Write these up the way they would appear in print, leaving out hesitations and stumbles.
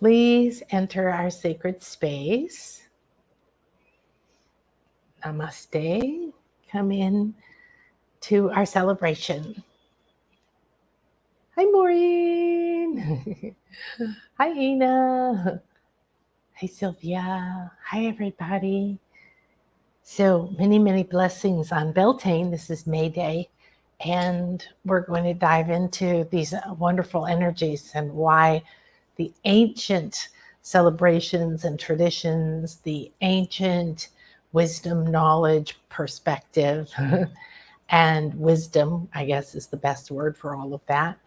Please enter our sacred space. Namaste. Come in to our celebration. Hi, Maureen. Hi, Ina. Hi, Sylvia. Hi, everybody. So many blessings on Beltane. This is May Day, and we're going to dive into these wonderful energies and why the ancient celebrations and traditions, the ancient wisdom, knowledge, perspective, and wisdom, I guess is the best word for all of that,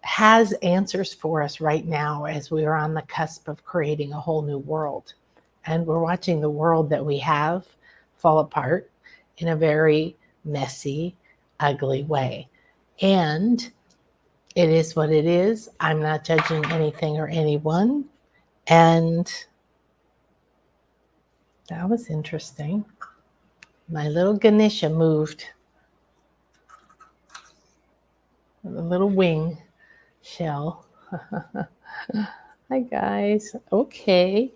has answers for us right now as we are on the cusp of creating a whole new world. And we're watching the world that we have fall apart in a very messy, ugly way. And it is what it is. I'm not judging anything or anyone. And that was interesting. My little Ganesha moved. A little wing shell. Hi, guys. Okay.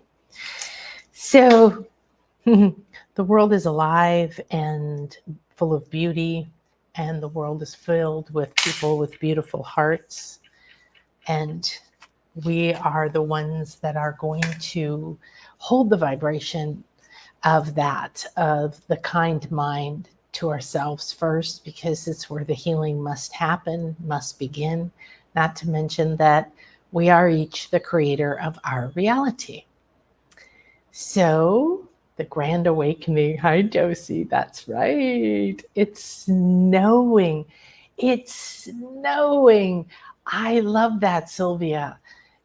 So the world is alive and full of beauty, and the world is filled with people with beautiful hearts. And we are the ones that are going to hold the vibration of that, of the kind mind to ourselves first, because it's where the healing must happen, must begin. Not to mention that we are each the creator of our reality. So the grand awakening, hi Josie, that's right. It's snowing. It's snowing. I love that, Sylvia.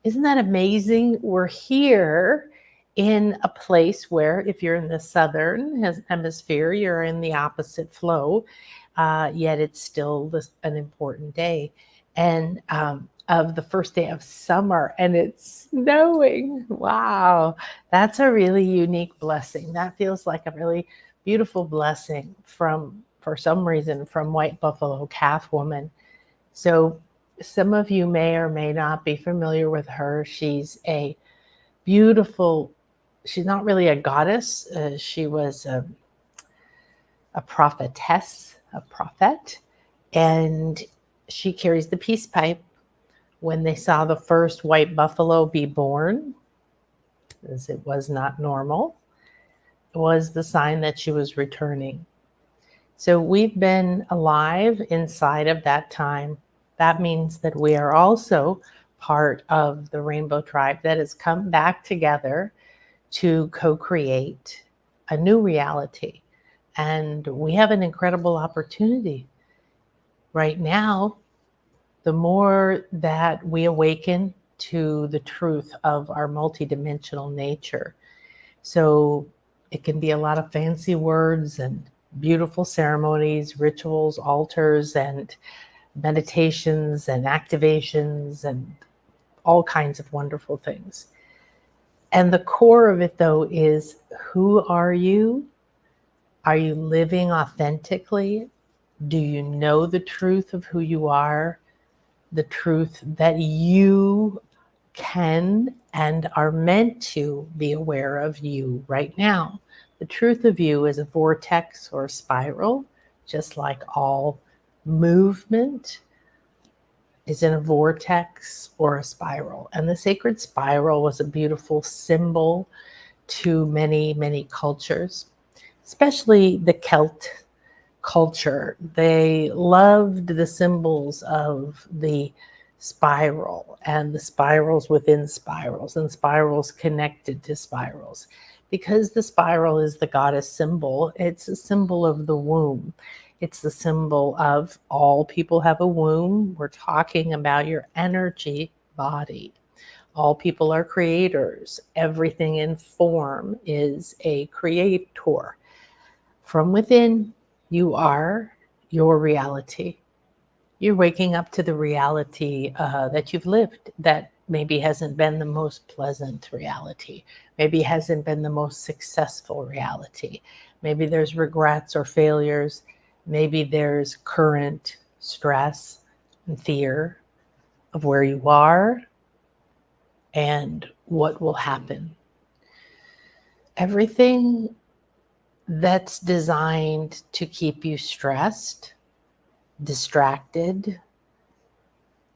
Isn't that amazing? We're here in a place where, if you're in the southern hemisphere, you're in the opposite flow, yet it's still an important day. And of the first day of summer, and it's snowing. Wow, that's a really unique blessing. That feels like a really beautiful blessing for some reason, from White Buffalo Calf Woman. So some of you may or may not be familiar with her. She's a beautiful, she's not really a goddess. She was a prophetess, a prophet, and she carries the peace pipe. When they saw the first white buffalo be born, as it was not normal, it was the sign that she was returning. So we've been alive inside of that time. That means that we are also part of the rainbow tribe that has come back together to co-create a new reality. And we have an incredible opportunity right now. The more that we awaken to the truth of our multidimensional nature. So it can be a lot of fancy words and beautiful ceremonies, rituals, altars, and meditations and activations and all kinds of wonderful things. And the core of it, though, is who are you? Are you living authentically? Do you know the truth of who you are? The truth that you can and are meant to be aware of you right now. The truth of you is a vortex or a spiral, just like all movement is in a vortex or a spiral. And the sacred spiral was a beautiful symbol to many cultures, especially the Celt culture. They loved the symbols of the spiral and the spirals within spirals and spirals connected to spirals. Because the spiral is the goddess symbol, it's a symbol of the womb. It's the symbol of all people have a womb. We're talking about your energy body. All people are creators. Everything in form is a creator. From within, you are your reality. You're waking up to the reality that you've lived that maybe hasn't been the most pleasant reality. Maybe hasn't been the most successful reality. Maybe there's regrets or failures. Maybe there's current stress and fear of where you are and what will happen. Everything that's designed to keep you stressed, distracted,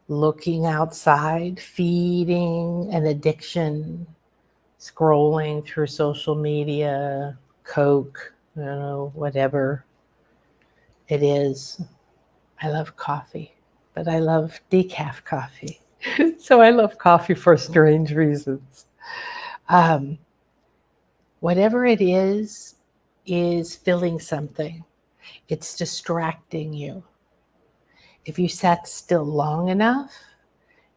looking outside, feeding an addiction, scrolling through social media, Coke, whatever it is. I love coffee, but I love decaf coffee. So I love coffee for strange reasons. Whatever it is filling something. It's distracting you. If you sat still long enough,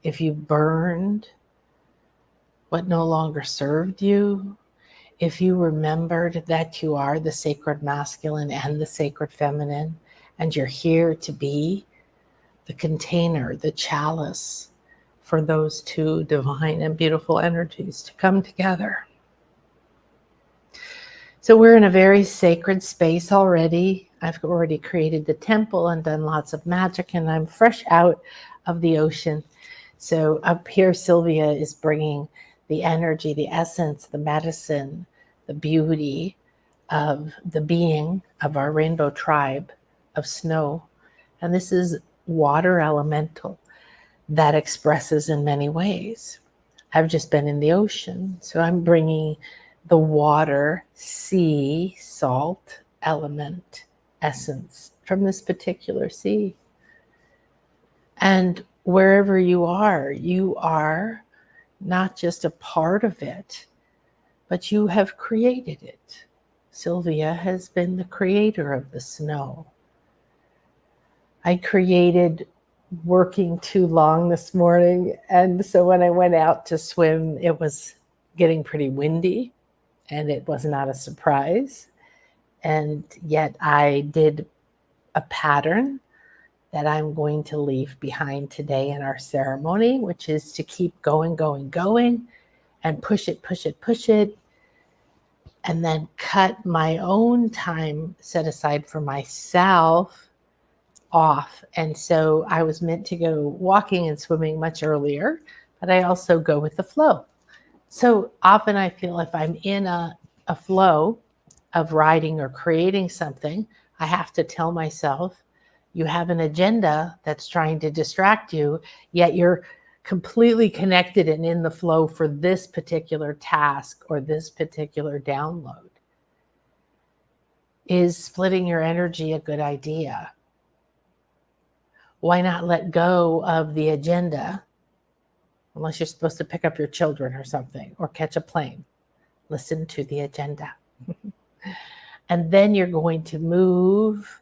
if you burned what no longer served you, if you remembered that you are the sacred masculine and the sacred feminine, and you're here to be the container, the chalice for those two divine and beautiful energies to come together. So we're in a very sacred space already. I've already created the temple and done lots of magic, and I'm fresh out of the ocean. So up here, Sylvia is bringing the energy, the essence, the medicine, the beauty of the being of our rainbow tribe of snow. And this is water elemental that expresses in many ways. I've just been in the ocean, so I'm bringing the water, sea, salt, element, essence from this particular sea. And wherever you are not just a part of it, but you have created it. Sylvia has been the creator of the snow. I created working too long this morning, and so when I went out to swim, it was getting pretty windy. And it was not a surprise. And yet I did a pattern that I'm going to leave behind today in our ceremony, which is to keep going, and push it, and then cut my own time set aside for myself off. And so I was meant to go walking and swimming much earlier, but I also go with the flow. So often I feel if I'm in a flow of writing or creating something, I have to tell myself, you have an agenda that's trying to distract you, yet you're completely connected and in the flow for this particular task or this particular download. Is splitting your energy a good idea? Why not let go of the agenda? Unless you're supposed to pick up your children or something, or catch a plane. Listen to the agenda. And then you're going to move,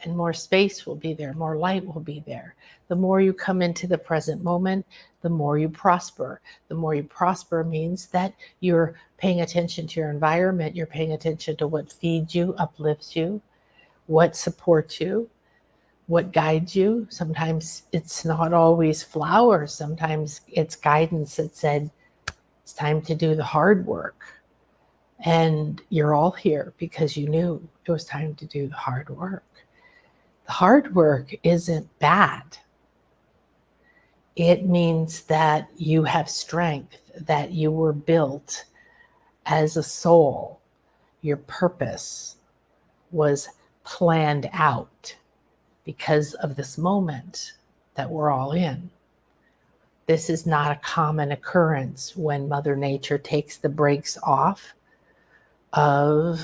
and more space will be there, more light will be there. The more you come into the present moment, the more you prosper. The more you prosper means that you're paying attention to your environment, you're paying attention to what feeds you, uplifts you, what supports you, what guides you. Sometimes it's not always flowers. Sometimes it's guidance that said, it's time to do the hard work. And you're all here because you knew it was time to do the hard work. The hard work isn't bad. It means that you have strength, that you were built as a soul. Your purpose was planned out because of this moment that we're all in. This is not a common occurrence when Mother Nature takes the brakes off of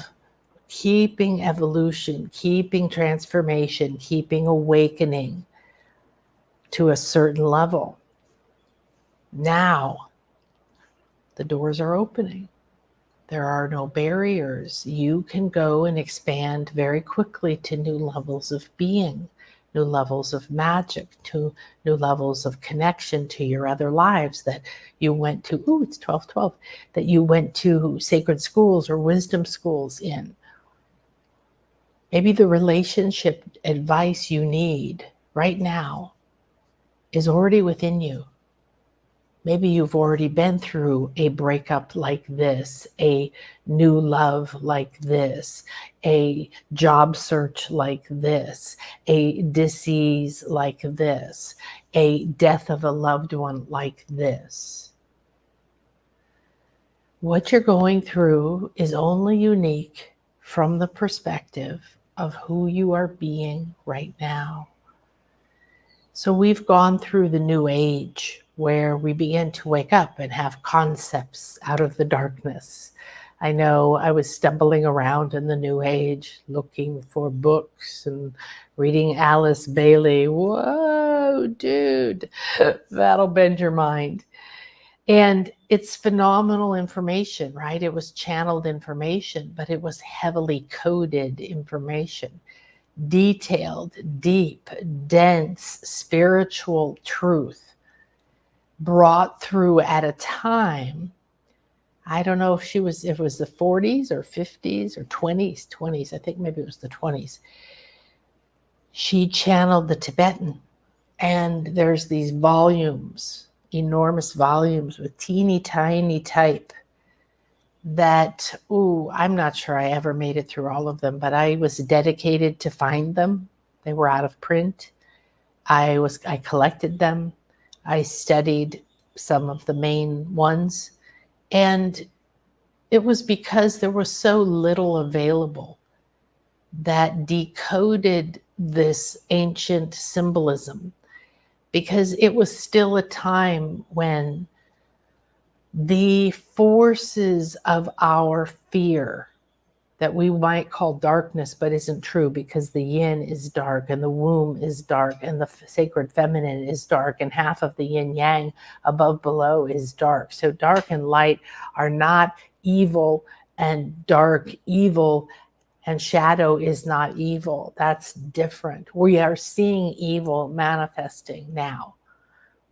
keeping evolution, keeping transformation, keeping awakening to a certain level. Now, the doors are opening. There are no barriers. You can go and expand very quickly to new levels of being, new levels of magic, to new levels of connection to your other lives that you went to, it's 12:12, that you went to sacred schools or wisdom schools in. Maybe the relationship advice you need right now is already within you. Maybe you've already been through a breakup like this, a new love like this, a job search like this, a disease like this, a death of a loved one like this. What you're going through is only unique from the perspective of who you are being right now. So we've gone through the new age where we begin to wake up and have concepts out of the darkness. I know I was stumbling around in the new age looking for books and reading Alice Bailey. Whoa, dude, that'll bend your mind. And it's phenomenal information, right? It was channeled information, but it was heavily coded information. Detailed, deep, dense spiritual truth brought through at a time. I don't know if it was the 40s or 50s or 20s, I think maybe it was the 20s. She channeled the Tibetan, and there's these volumes, enormous volumes with teeny tiny type that, I'm not sure I ever made it through all of them, but I was dedicated to find them. They were out of print. I collected them. I studied some of the main ones. And it was because there was so little available that decoded this ancient symbolism, because it was still a time when the forces of our fear that we might call darkness, but isn't true, because the yin is dark and the womb is dark and the sacred feminine is dark and half of the yin yang above below is dark. So dark and light are not evil, and dark evil and shadow is not evil. That's different. We are seeing evil manifesting now.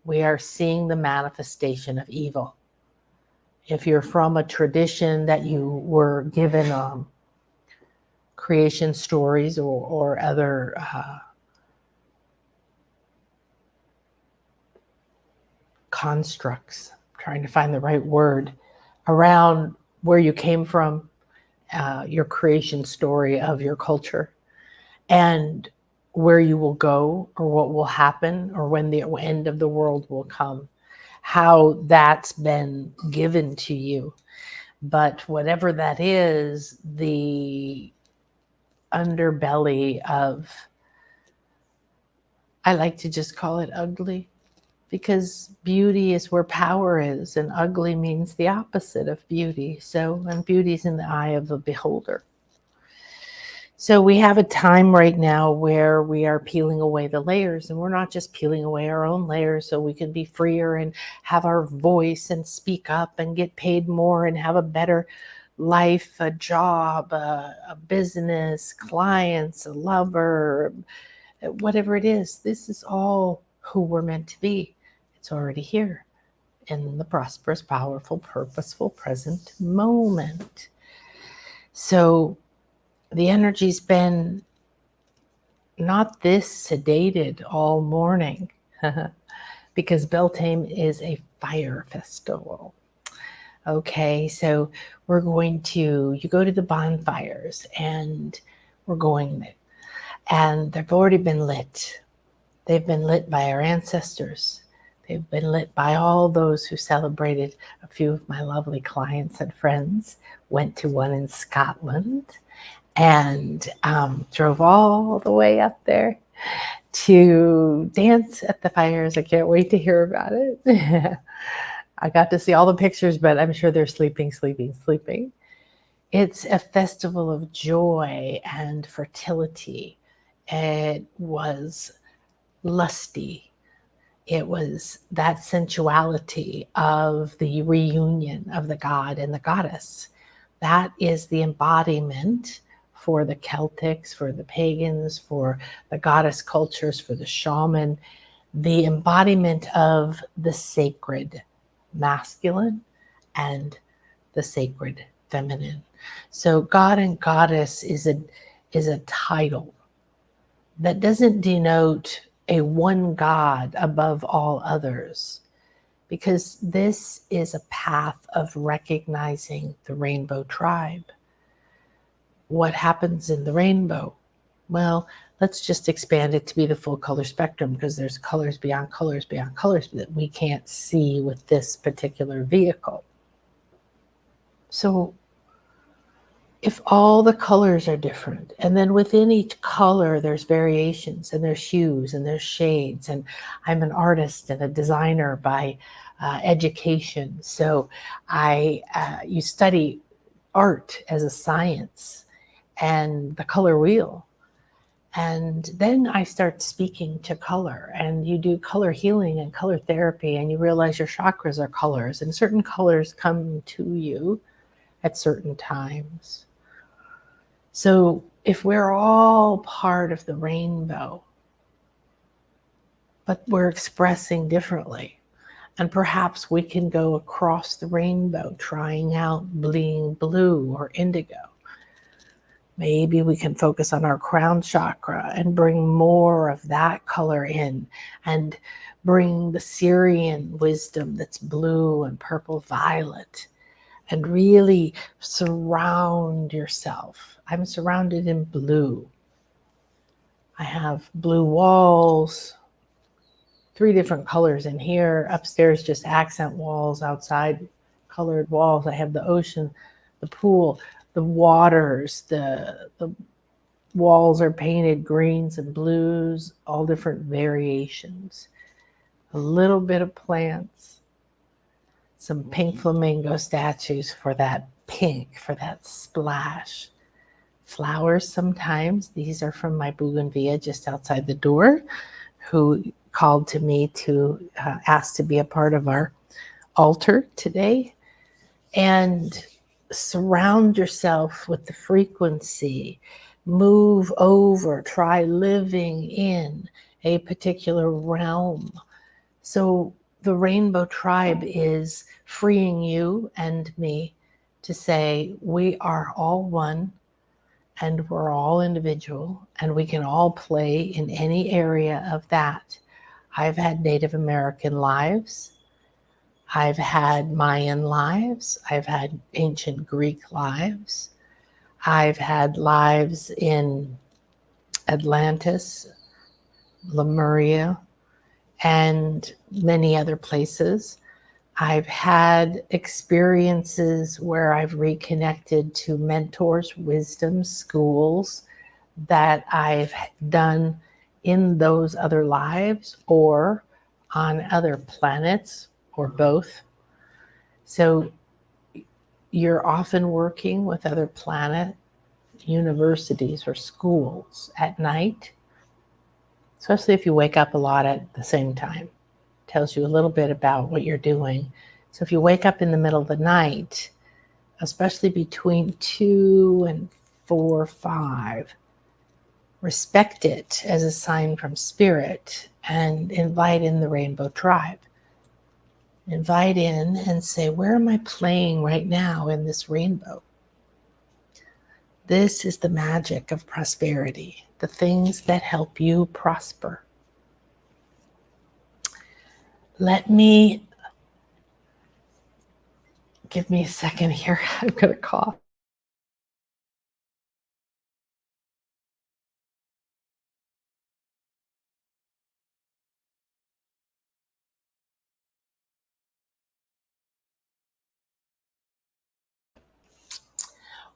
We are seeing the manifestation of evil. If you're from a tradition that you were given creation stories or other constructs, trying to find the right word, around where you came from, your creation story of your culture, and where you will go or what will happen or when the end of the world will come, how that's been given to you. But whatever that is, the underbelly of, I like to just call it ugly, because beauty is where power is, and ugly means the opposite of beauty. So, and beauty's in the eye of the beholder. So we have a time right now where we are peeling away the layers, and we're not just peeling away our own layers so we can be freer and have our voice and speak up and get paid more and have a better life, a job, a business, clients, a lover, whatever it is. This is all who we're meant to be. It's already here in the prosperous, powerful, purposeful present moment. So the energy's been not this sedated all morning because Beltane is a fire festival. Okay, so we're going to, you go to the bonfires, and we're going there, and they've already been lit. They've been lit by our ancestors. They've been lit by all those who celebrated. A few of my lovely clients and friends went to one in Scotland and drove all the way up there to dance at the fires. I can't wait to hear about it. I got to see all the pictures, but I'm sure they're sleeping. It's a festival of joy and fertility. It was lusty. It was that sensuality of the reunion of the god and the goddess. That is the embodiment for the Celtics, for the pagans, for the goddess cultures, for the shaman, the embodiment of the sacred masculine and the sacred feminine. So God and goddess is a title that doesn't denote a one God above all others, because this is a path of recognizing the rainbow tribe. What happens in the rainbow? Well, let's just expand it to be the full color spectrum, because there's colors beyond colors beyond colors that we can't see with this particular vehicle. So if all the colors are different, and then within each color there's variations, and there's hues, and there's shades, and I'm an artist and a designer by education, so you study art as a science and the color wheel. And then I start speaking to color, and you do color healing and color therapy, and you realize your chakras are colors, and certain colors come to you at certain times. So if we're all part of the rainbow, but we're expressing differently, and perhaps we can go across the rainbow trying out being blue or indigo. Maybe we can focus on our crown chakra and bring more of that color in, and bring the Syrian wisdom that's blue and purple violet, and really surround yourself. I'm surrounded in blue. I have blue walls, 3 different colors in here. Upstairs, just accent walls. Outside, colored walls. I have the ocean, the pool, the waters. The walls are painted greens and blues, all different variations. A little bit of plants. Some pink flamingo statues for that pink, for that splash. Flowers sometimes. These are from my bougainvillea just outside the door, who called to me to ask to be a part of our altar today. And surround yourself with the frequency. Move over. Try living in a particular realm. So the rainbow tribe is freeing you and me to say we are all one, and we're all individual, and we can all play in any area of that. I've had Native American lives. I've had Mayan lives. I've had ancient Greek lives. I've had lives in Atlantis, Lemuria, and many other places. I've had experiences where I've reconnected to mentors, wisdom, schools that I've done in those other lives or on other planets or both. So you're often working with other planet universities or schools at night, especially if you wake up a lot at the same time. Tells you a little bit about what you're doing. So if you wake up in the middle of the night, especially between 2 and 4, 5, respect it as a sign from spirit and invite in the rainbow tribe. Invite in and say, where am I playing right now in this rainbow? This is the magic of prosperity, the things that help you prosper. Give me a second here. I'm going to cough.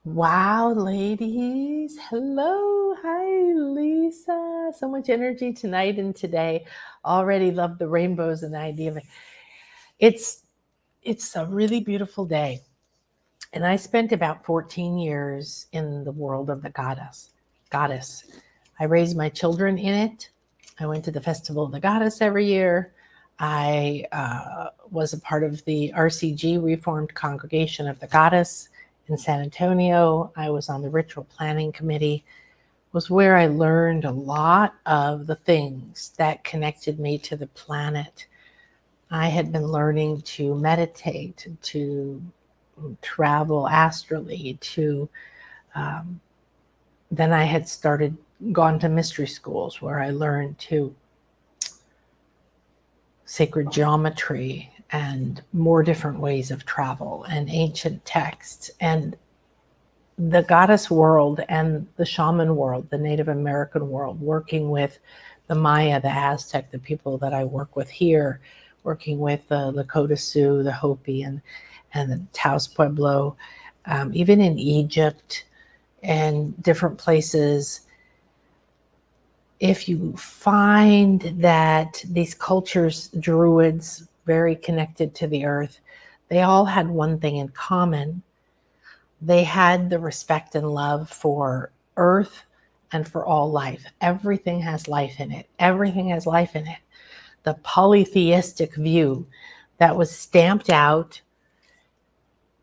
Wow, ladies. Hello. Hi, Lisa. So much energy tonight and today. Already love the rainbows and the idea of it. It's a really beautiful day. And I spent about 14 years in the world of the goddess. I raised my children in it. I went to the Festival of the Goddess every year. I was a part of the RCG, Reformed Congregation of the Goddess, in San Antonio. I was on the ritual planning committee. It was where I learned a lot of the things that connected me to the planet. I had been learning to meditate, to travel astrally, then I had gone to mystery schools where I learned to sacred geometry and more different ways of travel and ancient texts. And the goddess world and the shaman world, the Native American world, working with the Maya, the Aztec, the people that I work with here, working with the Lakota Sioux, the Hopi, and the Taos Pueblo, even in Egypt and different places. If you find that these cultures, Druids, very connected to the earth, they all had one thing in common. They had the respect and love for earth and for all life. Everything has life in it. Everything has life in it. The polytheistic view that was stamped out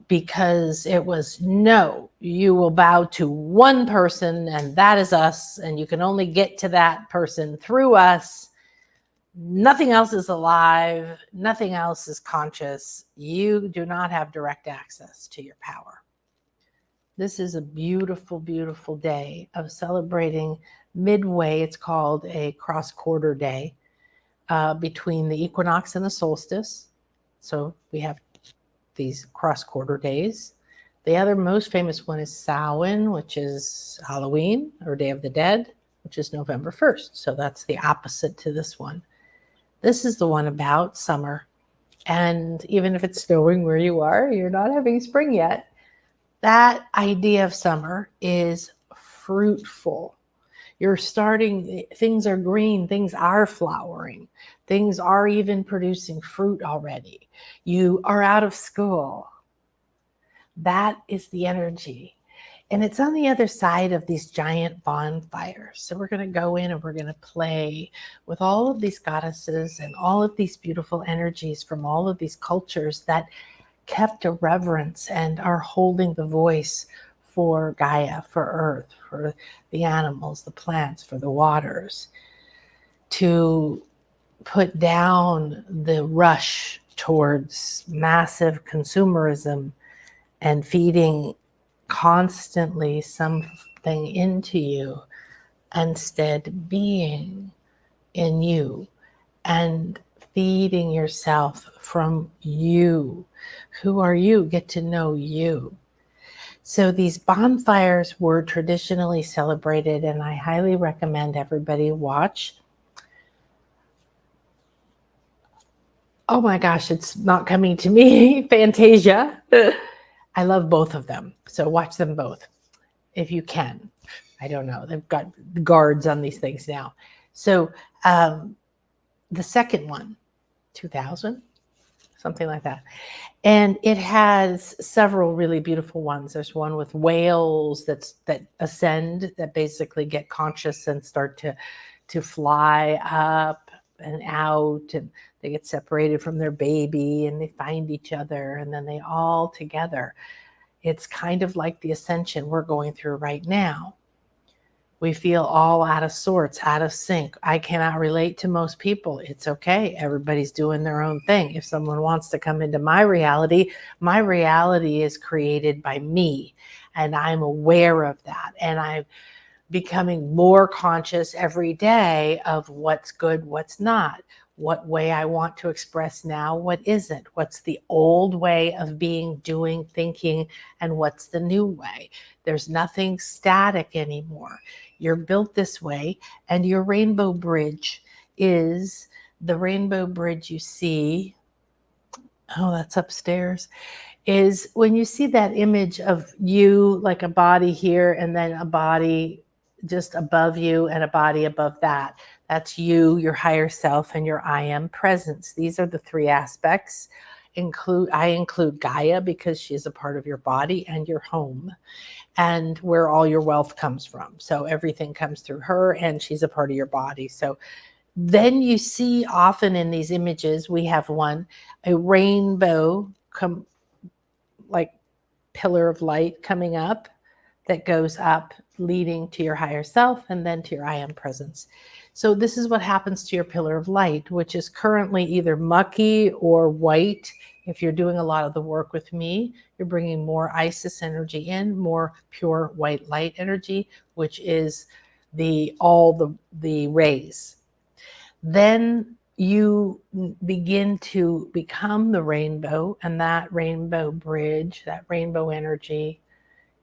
because it was, no, you will bow to one person and that is us, and you can only get to that person through us. Nothing else is alive. Nothing else is conscious. You do not have direct access to your power. This is a beautiful, beautiful day of celebrating midway. It's called a cross-quarter day between the equinox and the solstice. So we have these cross-quarter days. The other most famous one is Samhain, which is Halloween, or Day of the Dead, which is November 1st. So that's the opposite to this one. This is the one about summer. And even if it's snowing where you are, you're not having spring yet. That idea of summer is fruitful. You're starting, things are green, things are flowering, things are even producing fruit already. You are out of school. That is the energy. And it's on the other side of these giant bonfires. So we're going to go in and we're going to play with all of these goddesses and all of these beautiful energies from all of these cultures that kept a reverence and are holding the voice for Gaia, for Earth, for the animals, the plants, for the waters, to put down the rush towards massive consumerism and feeding constantly something into you, instead being in you and feeding yourself from you. Who are you? Get to know you. So these bonfires were traditionally celebrated, and I highly recommend everybody watch. Oh my gosh, it's not coming to me. Fantasia. I love both of them. So watch them both if you can. I don't know. They've got guards on these things now. So the second one, 2000, something like that. And it has several really beautiful ones. There's one with whales that ascend, that basically get conscious and start to fly up and out, and they get separated from their baby and they find each other, and then they all together. It's kind of like the ascension we're going through right now. We feel all out of sorts, out of sync. I cannot relate to most people. It's okay. Everybody's doing their own thing. If someone wants to come into my reality is created by me, and I'm aware of that. And I'm becoming more conscious every day of what's good, what's not, what way I want to express now, what isn't, what's the old way of being, doing, thinking, and what's the new way. There's nothing static anymore. You're built this way, and your rainbow bridge is the rainbow bridge you see. Oh, that's upstairs. Is when you see that image of you, like a body here and then a body just above you and a body above that. That's you, your higher self, and your I am presence. These are the three aspects. I include Gaia because she's a part of your body and your home, and where all your wealth comes from. So everything comes through her, and she's a part of your body. So then you see often in these images, we have a rainbow, like pillar of light coming up, that goes up, leading to your higher self and then to your I am presence. So this is what happens to your pillar of light, which is currently either mucky or white. If you're doing a lot of the work with me, you're bringing more Isis energy in, more pure white light energy, which is all the rays. Then you begin to become the rainbow, and that rainbow bridge, that rainbow energy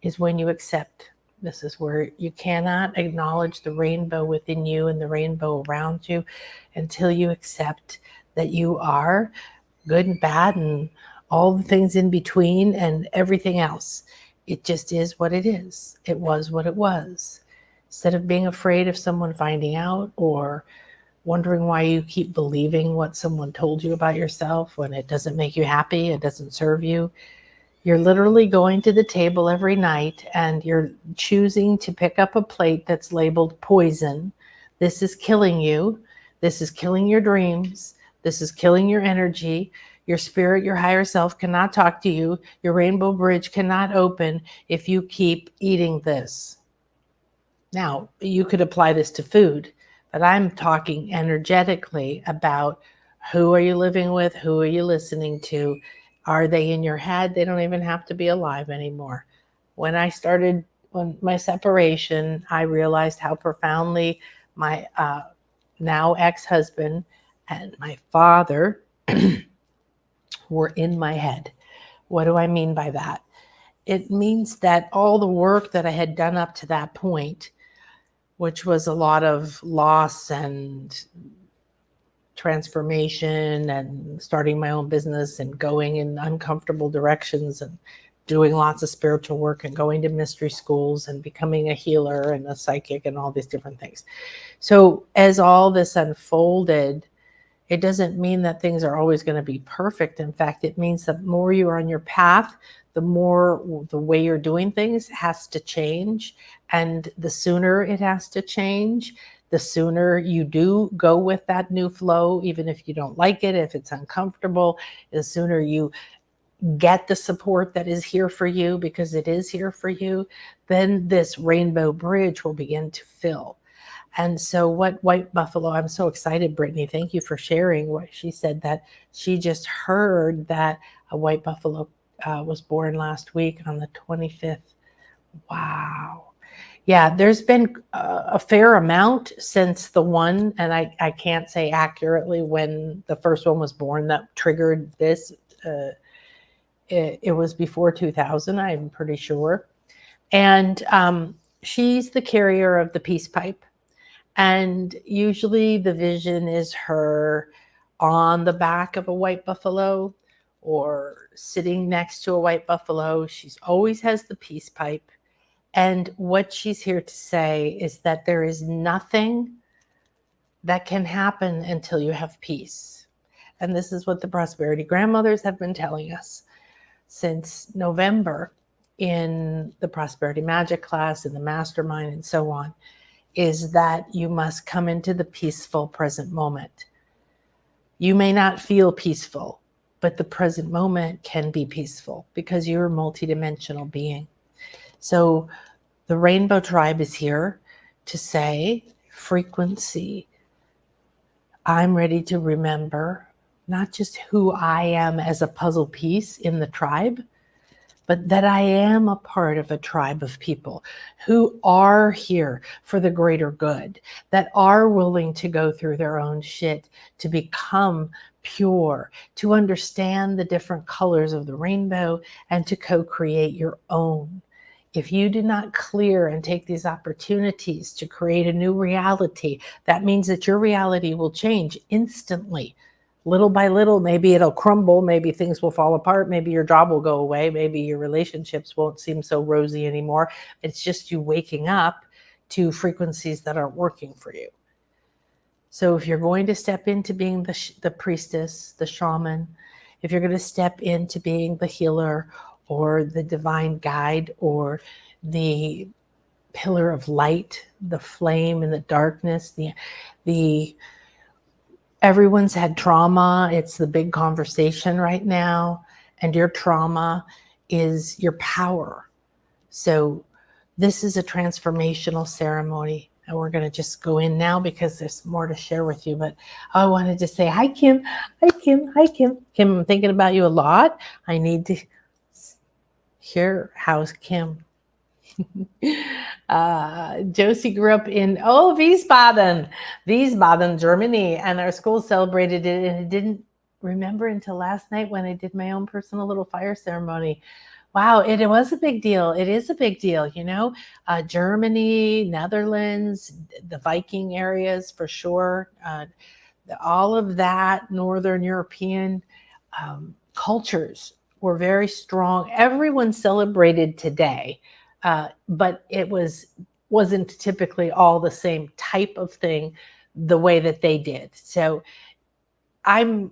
is when you accept. This is where you cannot acknowledge the rainbow within you and the rainbow around you until you accept that you are good and bad and all the things in between and everything else. It just is what it is. It was what it was. Instead of being afraid of someone finding out or wondering why you keep believing what someone told you about yourself when it doesn't make you happy, it doesn't serve you. You're literally going to the table every night and you're choosing to pick up a plate that's labeled poison. This is killing you. This is killing your dreams. This is killing your energy. Your spirit, your higher self cannot talk to you. Your rainbow bridge cannot open if you keep eating this. Now, you could apply this to food, but I'm talking energetically about who are you living with? Who are you listening to? Are they in your head? They don't even have to be alive anymore. When my separation, I realized how profoundly my now ex-husband and my father were in my head. What do I mean by that? It means that all the work that I had done up to that point, which was a lot of loss and transformation and starting my own business and going in uncomfortable directions and doing lots of spiritual work and going to mystery schools and becoming a healer and a psychic and all these different things. So as all this unfolded, it doesn't mean that things are always going to be perfect. In fact, it means the more you are on your path, the more the way you're doing things has to change. And the sooner it has to change, the sooner you do go with that new flow, even if you don't like it, if it's uncomfortable, the sooner you get the support that is here for you, because it is here for you, then this rainbow bridge will begin to fill. And so what White Buffalo, I'm so excited, Brittany, thank you for sharing what she said, that she just heard that a White Buffalo was born last week on the 25th. Wow. Yeah, there's been a fair amount since the one, and I can't say accurately when the first one was born that triggered this. It was before 2000, I'm pretty sure. And she's the carrier of the peace pipe. And usually the vision is her on the back of a white buffalo or sitting next to a white buffalo. She's always has the peace pipe. And what she's here to say is that there is nothing that can happen until you have peace. And this is what the prosperity grandmothers have been telling us since November in the prosperity magic class, in the mastermind, and so on, is that you must come into the peaceful present moment. You may not feel peaceful, but the present moment can be peaceful because you're a multidimensional being. So the Rainbow Tribe is here to say, frequency, I'm ready to remember not just who I am as a puzzle piece in the tribe, but that I am a part of a tribe of people who are here for the greater good, that are willing to go through their own shit to become pure, to understand the different colors of the rainbow, and to co-create your own. If you do not clear and take these opportunities to create a new reality, that means that your reality will change instantly. Little by little, maybe it'll crumble, maybe things will fall apart, maybe your job will go away, maybe your relationships won't seem so rosy anymore. It's just you waking up to frequencies that aren't working for you. So if you're going to step into being the priestess, the shaman, if you're going to step into being the healer or the divine guide or the pillar of light, the flame in the darkness, the everyone's had trauma. It's the big conversation right now. And your trauma is your power. So this is a transformational ceremony. And we're going to just go in now because there's more to share with you. But I wanted to say, hi, Kim. Hi, Kim. Hi, Kim. Kim, I'm thinking about you a lot. I need to hear, how's Kim? Josie grew up in, Wiesbaden, Germany, and our school celebrated it, and I didn't remember until last night when I did my own personal little fire ceremony. Wow, it was a big deal. It is a big deal, you know. Germany, Netherlands, the Viking areas for sure. All of that Northern European cultures were very strong. Everyone celebrated today, but it wasn't typically all the same type of thing the way that they did. So I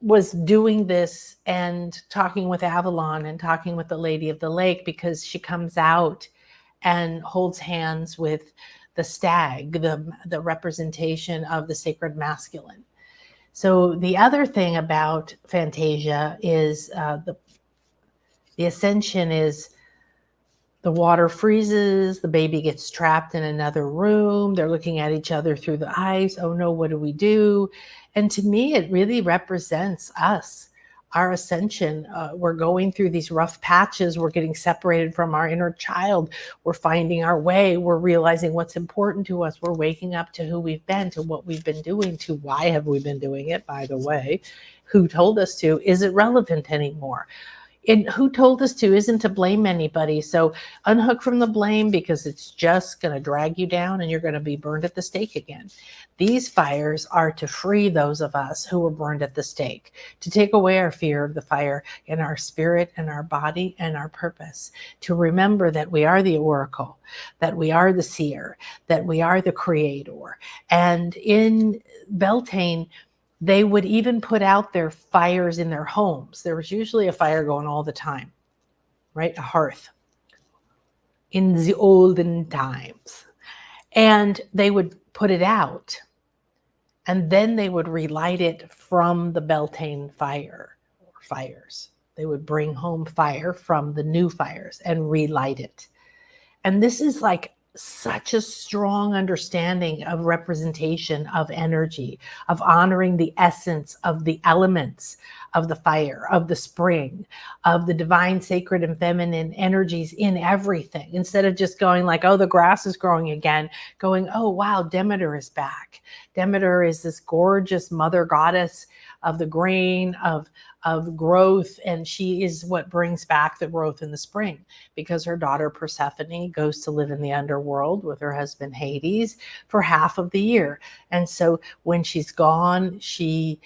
was doing this and talking with Avalon and talking with the Lady of the Lake, because she comes out and holds hands with the stag, the representation of the sacred masculine. So the other thing about Fantasia is the ascension is the water freezes, the baby gets trapped in another room, they're looking at each other through the eyes. Oh no, what do we do? And to me, it really represents us, our ascension. We're going through these rough patches. We're getting separated from our inner child. We're finding our way. We're realizing what's important to us. We're waking up to who we've been, to what we've been doing, to why have we been doing it, by the way. Who told us to? Is it relevant anymore? And who told us to isn't to blame anybody. So unhook from the blame, because it's just going to drag you down and you're going to be burned at the stake again. These fires are to free those of us who were burned at the stake, to take away our fear of the fire in our spirit and our body and our purpose, to remember that we are the oracle, that we are the seer, that we are the creator. And in Beltane, they would even put out their fires in their homes. There was usually a fire going all the time, right? A hearth in the olden times. And they would put it out, and then they would relight it from the Beltane fire or fires. They would bring home fire from the new fires and relight it. And this is like such a strong understanding of representation of energy, of honoring the essence of the elements of the fire, of the spring, of the divine, sacred, and feminine energies in everything. Instead of just going like, oh, the grass is growing again, going, oh, wow, Demeter is back. Demeter is this gorgeous mother goddess of the grain, of growth, and she is what brings back the growth in the spring, because her daughter Persephone goes to live in the underworld with her husband Hades for half of the year. And so when she's gone, she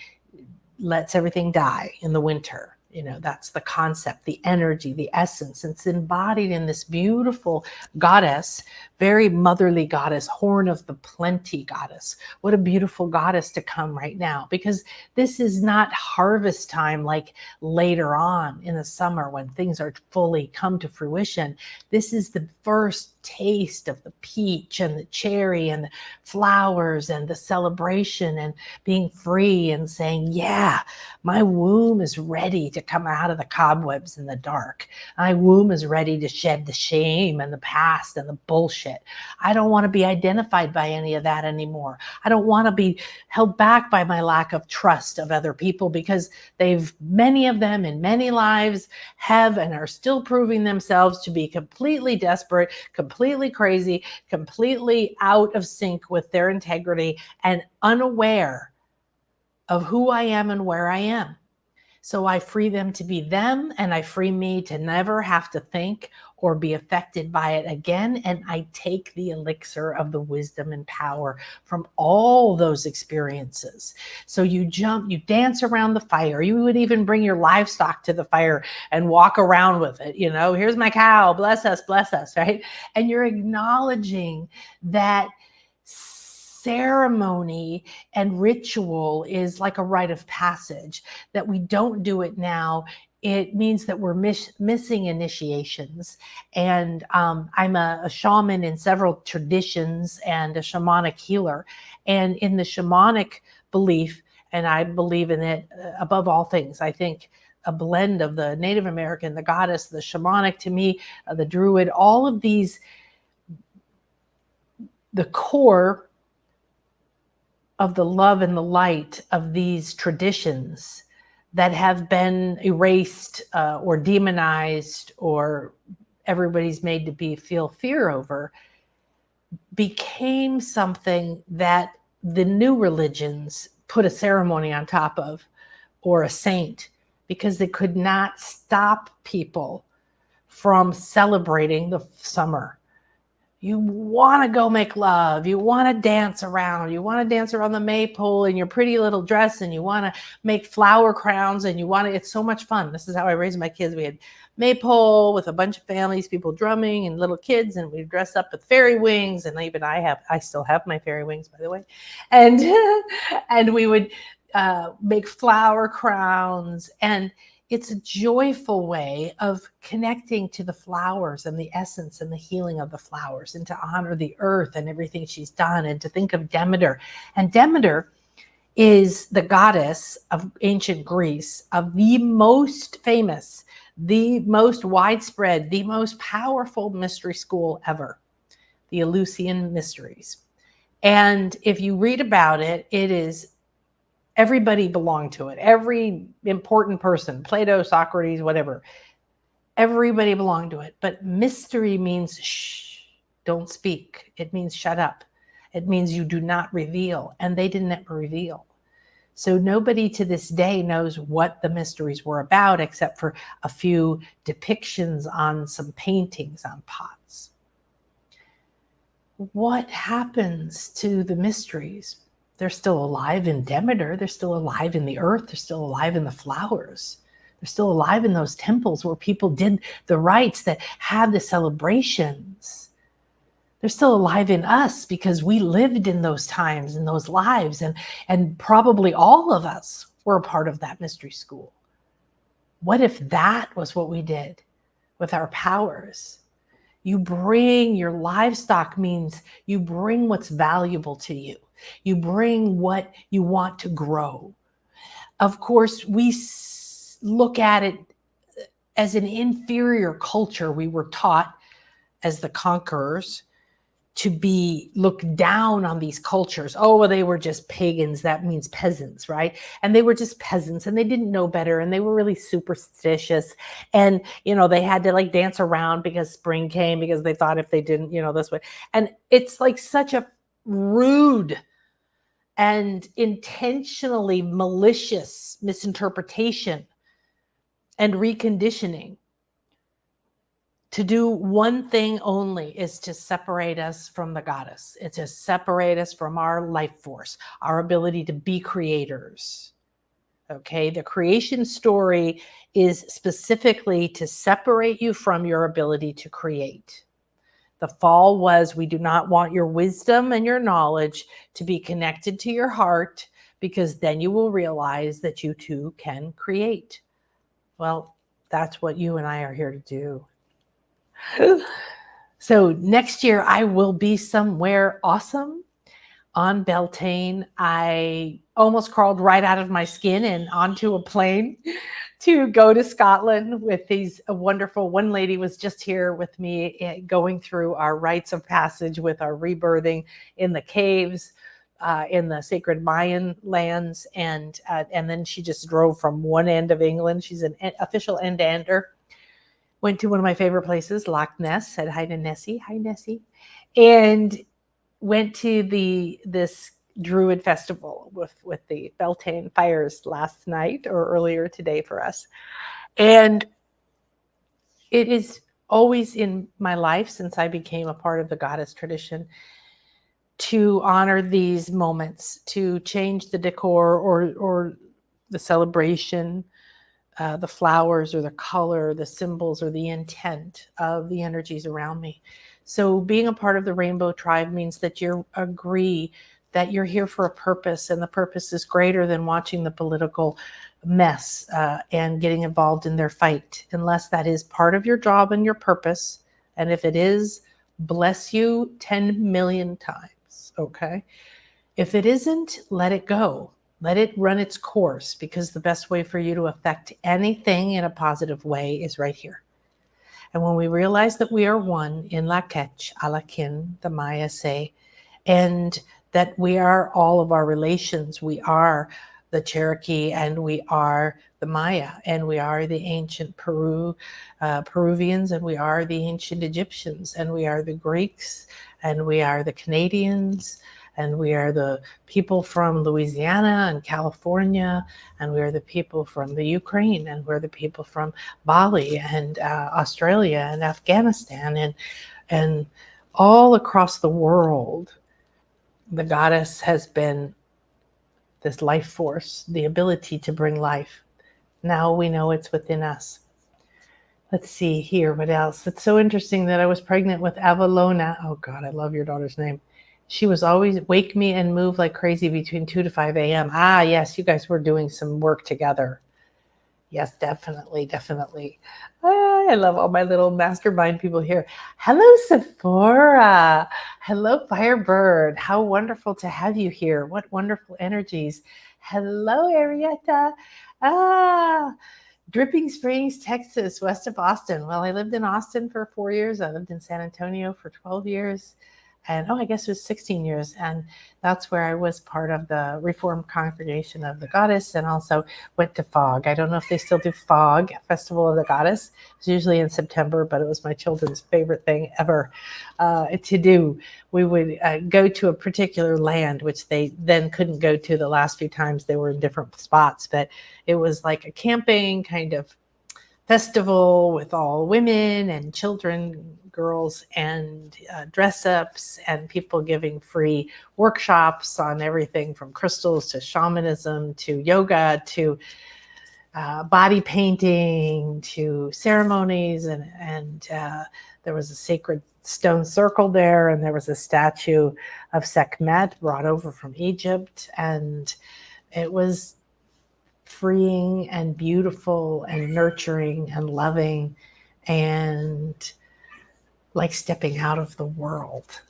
lets everything die in the winter. You know, that's the concept, the energy, the essence. It's embodied in this beautiful goddess, very motherly goddess, horn of the plenty goddess. What a beautiful goddess to come right now, because this is not harvest time like later on in the summer when things are fully come to fruition. This is the first taste of the peach and the cherry and the flowers and the celebration and being free and saying, yeah, my womb is ready to come out of the cobwebs in the dark. My womb is ready to shed the shame and the past and the bullshit. I don't want to be identified by any of that anymore. I don't want to be held back by my lack of trust of other people, because many of them in many lives have and are still proving themselves to be completely desperate, completely crazy, completely out of sync with their integrity and unaware of who I am and where I am. So I free them to be them, and I free me to never have to think or be affected by it again. And I take the elixir of the wisdom and power from all those experiences. So you jump, you dance around the fire. You would even bring your livestock to the fire and walk around with it. You know, here's my cow, bless us, right? And you're acknowledging that ceremony and ritual is like a rite of passage, that we don't do it now. It means that we're missing initiations. And I'm a shaman in several traditions and a shamanic healer. And in the shamanic belief, and I believe in it above all things, I think a blend of the Native American, the goddess, the shamanic, to me, the druid, all of these, the core of the love and the light of these traditions that have been erased or demonized or everybody's made to feel fear over became something that the new religions put a ceremony on top of, or a saint, because they could not stop people from celebrating the summer. You want to go make love. You want to dance around. You want to dance around the maypole in your pretty little dress, and you want to make flower crowns, and it's so much fun. This is how I raised my kids. We had maypole with a bunch of families, people drumming and little kids, and we dress up with fairy wings. And even I still have my fairy wings, by the way. And, and we would make flower crowns, and it's a joyful way of connecting to the flowers and the essence and the healing of the flowers, and to honor the earth and everything she's done, and to think of Demeter. And Demeter is the goddess of ancient Greece, of the most famous, the most widespread, the most powerful mystery school ever, the Eleusinian Mysteries. And if you read about it, it is everybody belonged to it. Every important person, Plato, Socrates, whatever, everybody belonged to it. But mystery means shh, don't speak. It means shut up. It means you do not reveal. And they didn't reveal. So nobody to this day knows what the mysteries were about, except for a few depictions on some paintings on pots. What happens to the mysteries? They're still alive in Demeter. They're still alive in the earth. They're still alive in the flowers. They're still alive in those temples where people did the rites, that had the celebrations. They're still alive in us because we lived in those times, in those lives, and probably all of us were a part of that mystery school. What if that was what we did with our powers? You bring your livestock, means you bring what's valuable to you. You bring what you want to grow. Of course, we look at it as an inferior culture. We were taught as the conquerors to be looked down on these cultures. Oh, well, they were just pagans. That means peasants, right? And they were just peasants, and they didn't know better, and they were really superstitious. And, they had to like dance around because spring came, because they thought if they didn't, this way. And it's like such a rude and intentionally malicious misinterpretation and reconditioning. To do one thing only is to separate us from the goddess. It's to separate us from our life force, our ability to be creators. Okay, the creation story is specifically to separate you from your ability to create. The fall was, we do not want your wisdom and your knowledge to be connected to your heart, because then you will realize that you too can create. Well, that's what you and I are here to do. So next year I will be somewhere awesome on Beltane. I almost crawled right out of my skin and onto a plane to go to Scotland with these wonderful, one lady was just here with me going through our rites of passage with our rebirthing in the caves, in the sacred Mayan lands. And then she just drove from one end of England. She's an official end-ender. Went to one of my favorite places, Loch Ness, said hi to Nessie. Hi, Nessie. And went to this Druid festival with the Beltane fires last night, or earlier today for us. And it is always in my life, since I became a part of the goddess tradition, to honor these moments, to change the decor or the celebration, the flowers or the color, the symbols or the intent of the energies around me. So being a part of the Rainbow Tribe means that you agree that you're here for a purpose, and the purpose is greater than watching the political mess and getting involved in their fight, unless that is part of your job and your purpose. And if it is, bless you 10 million times, okay? If it isn't, let it go. Let it run its course, because the best way for you to affect anything in a positive way is right here. And when we realize that we are one in La Ketch, Alakin, the Maya say, and that we are all of our relations, we are the Cherokee, and we are the Maya, and we are the ancient Peruvians, and we are the ancient Egyptians, and we are the Greeks, and we are the Canadians, and we are the people from Louisiana and California, and we are the people from the Ukraine, and we're the people from Bali and Australia and Afghanistan, and all across the world. The goddess has been this life force, the ability to bring life. Now we know it's within us. Let's see here, what else? It's so interesting that I was pregnant with Avalona. Oh God, I love your daughter's name. She was always wake me and move like crazy between 2 to 5 a.m. Ah, yes, you guys were doing some work together. Yes, definitely, definitely. I love all my little mastermind people here. Hello, Sephora. Hello, Firebird. How wonderful to have you here. What wonderful energies. Hello, Arietta. Ah, Dripping Springs, Texas, west of Austin. Well, I lived in Austin for 4 years. I lived in San Antonio for 12 years. And I guess it was 16 years. And that's where I was part of the Reformed Congregation of the Goddess, and also went to FOG. I don't know if they still do FOG, Festival of the Goddess. It's usually in September, but it was my children's favorite thing ever to do. We would go to a particular land, which they then couldn't go to the last few times. They were in different spots, but it was like a camping kind of festival with all women and children, girls, and dress ups, and people giving free workshops on everything from crystals to shamanism to yoga to body painting to ceremonies, and there was a sacred stone circle there, and there was a statue of Sekhmet brought over from Egypt, and it was freeing and beautiful and nurturing and loving and like stepping out of the world.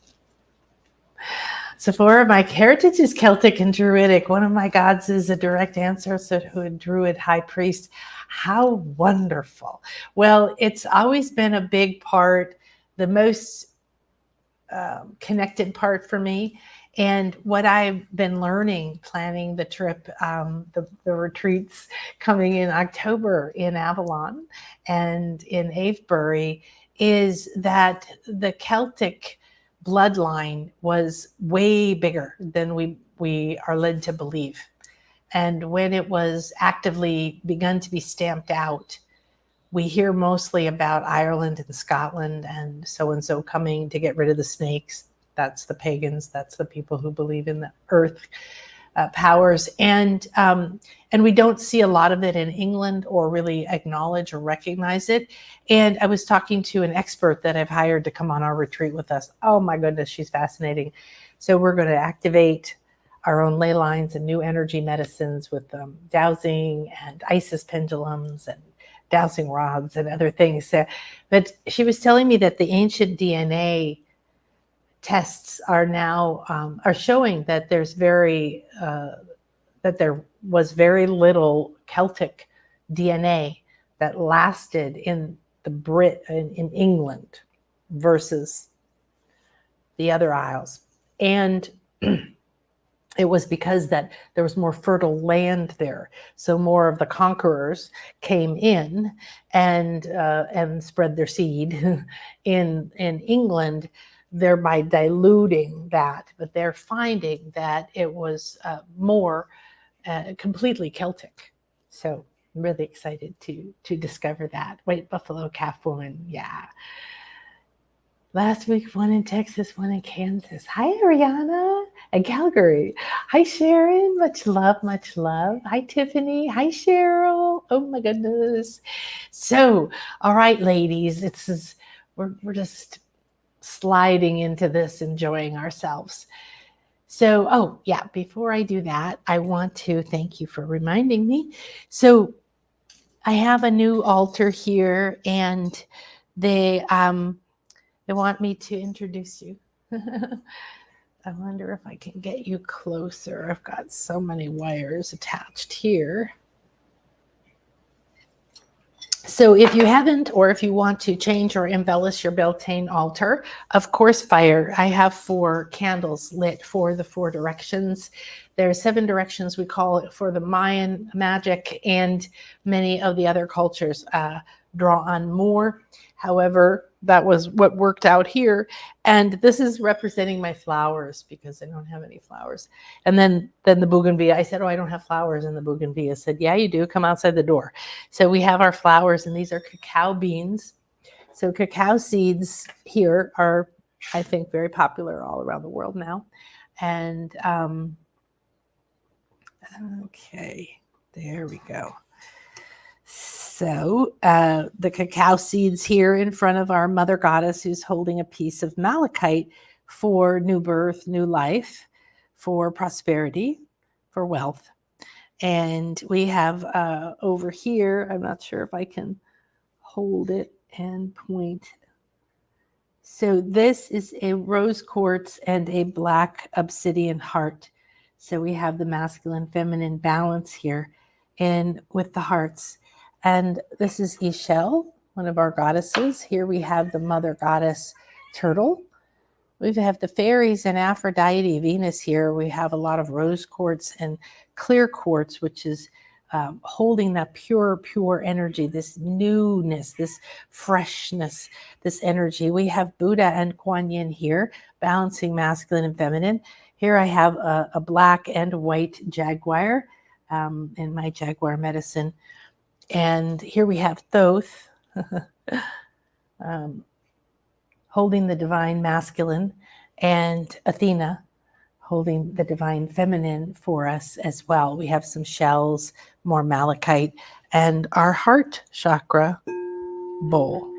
Sephora, my heritage is Celtic and Druidic. One of my gods is a direct ancestor to a Druid high priest. How wonderful. Well, it's always been a big part, the most connected part for me. And what I've been learning, planning the trip, the retreats coming in October in Avalon and in Avebury, is that the Celtic bloodline was way bigger than we are led to believe. And when it was actively begun to be stamped out, we hear mostly about Ireland and Scotland and so coming to get rid of the snakes. That's the pagans. That's the people who believe in the earth powers. And we don't see a lot of it in England or really acknowledge or recognize it. And I was talking to an expert that I've hired to come on our retreat with us. Oh my goodness, she's fascinating. So we're going to activate our own ley lines and new energy medicines with dowsing and Isis pendulums and dowsing rods and other things. But she was telling me that the ancient DNA tests are now are showing that there was very little Celtic DNA that lasted in in England versus the other isles. And it was because that there was more fertile land there. So more of the conquerors came in and spread their seed in England, thereby diluting that. But they're finding that it was more completely Celtic. So I'm really excited to discover that. White buffalo calf woman, yeah. Last week, one in Texas, one in Kansas. Hi, Ariana and Calgary. Hi, Sharon. Much love, much love. Hi, Tiffany. Hi, Cheryl. Oh my goodness. So, all right, ladies, we're just sliding into this, enjoying ourselves. So, oh yeah, before I do that, I want to thank you for reminding me. So, I have a new altar here, and they want me to introduce you. I wonder if I can get you closer. I've got so many wires attached here. So if you haven't, or if you want to change or embellish your Beltane altar, of course, fire. I have 4 candles lit for the 4 directions. There are 7 directions, we call it, for the Mayan magic, and many of the other cultures draw on more. However, that was what worked out here. And this is representing my flowers, because I don't have any flowers. And then the bougainvillea, I said, oh, I don't have flowers in the bougainvillea. I said, yeah, you do. Come outside the door. So we have our flowers, and these are cacao beans. So cacao seeds here are, I think, very popular all around the world now. And okay, there we go. So the cacao seeds here in front of our mother goddess, who's holding a piece of malachite for new birth, new life, for prosperity, for wealth. And we have over here, I'm not sure if I can hold it and point. So this is a rose quartz and a black obsidian heart. So we have the masculine, feminine balance here, and with the hearts. And this is Ishel, one of our goddesses. Here we have the mother goddess turtle. We have the fairies and Aphrodite, Venus here. We have a lot of rose quartz and clear quartz, which is holding that pure energy, this newness, this freshness, this energy. We have Buddha and Kuan Yin here, balancing masculine and feminine. Here I have a black and white jaguar in my jaguar medicine. And here we have Thoth, holding the divine masculine, and Athena holding the divine feminine for us as well. We have some shells, more malachite, and our heart chakra bowl.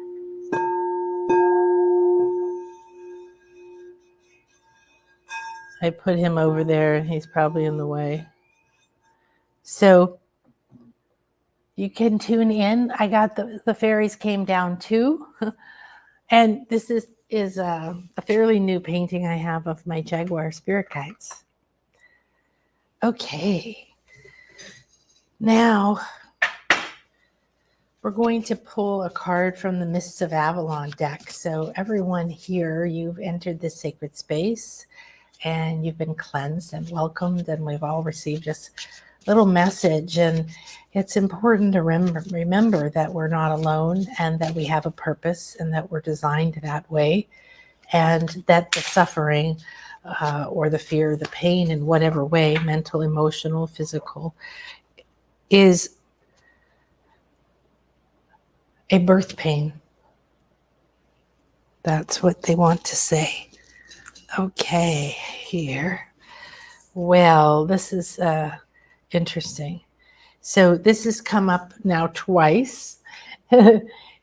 I put him over there, and he's probably in the way. So you can tune in. I got the fairies came down too. And this is a fairly new painting I have of my jaguar spirit guides. Okay. Now we're going to pull a card from the Mists of Avalon deck. So everyone here, you've entered this sacred space and you've been cleansed and welcomed, and we've all received this little message. And it's important to remember that we're not alone, and that we have a purpose, and that we're designed that way, and that the suffering or the fear, the pain in whatever way, mental, emotional, physical, is a birth pain. That's what they want to say. Okay, here. Well, this is interesting. So this has come up now twice.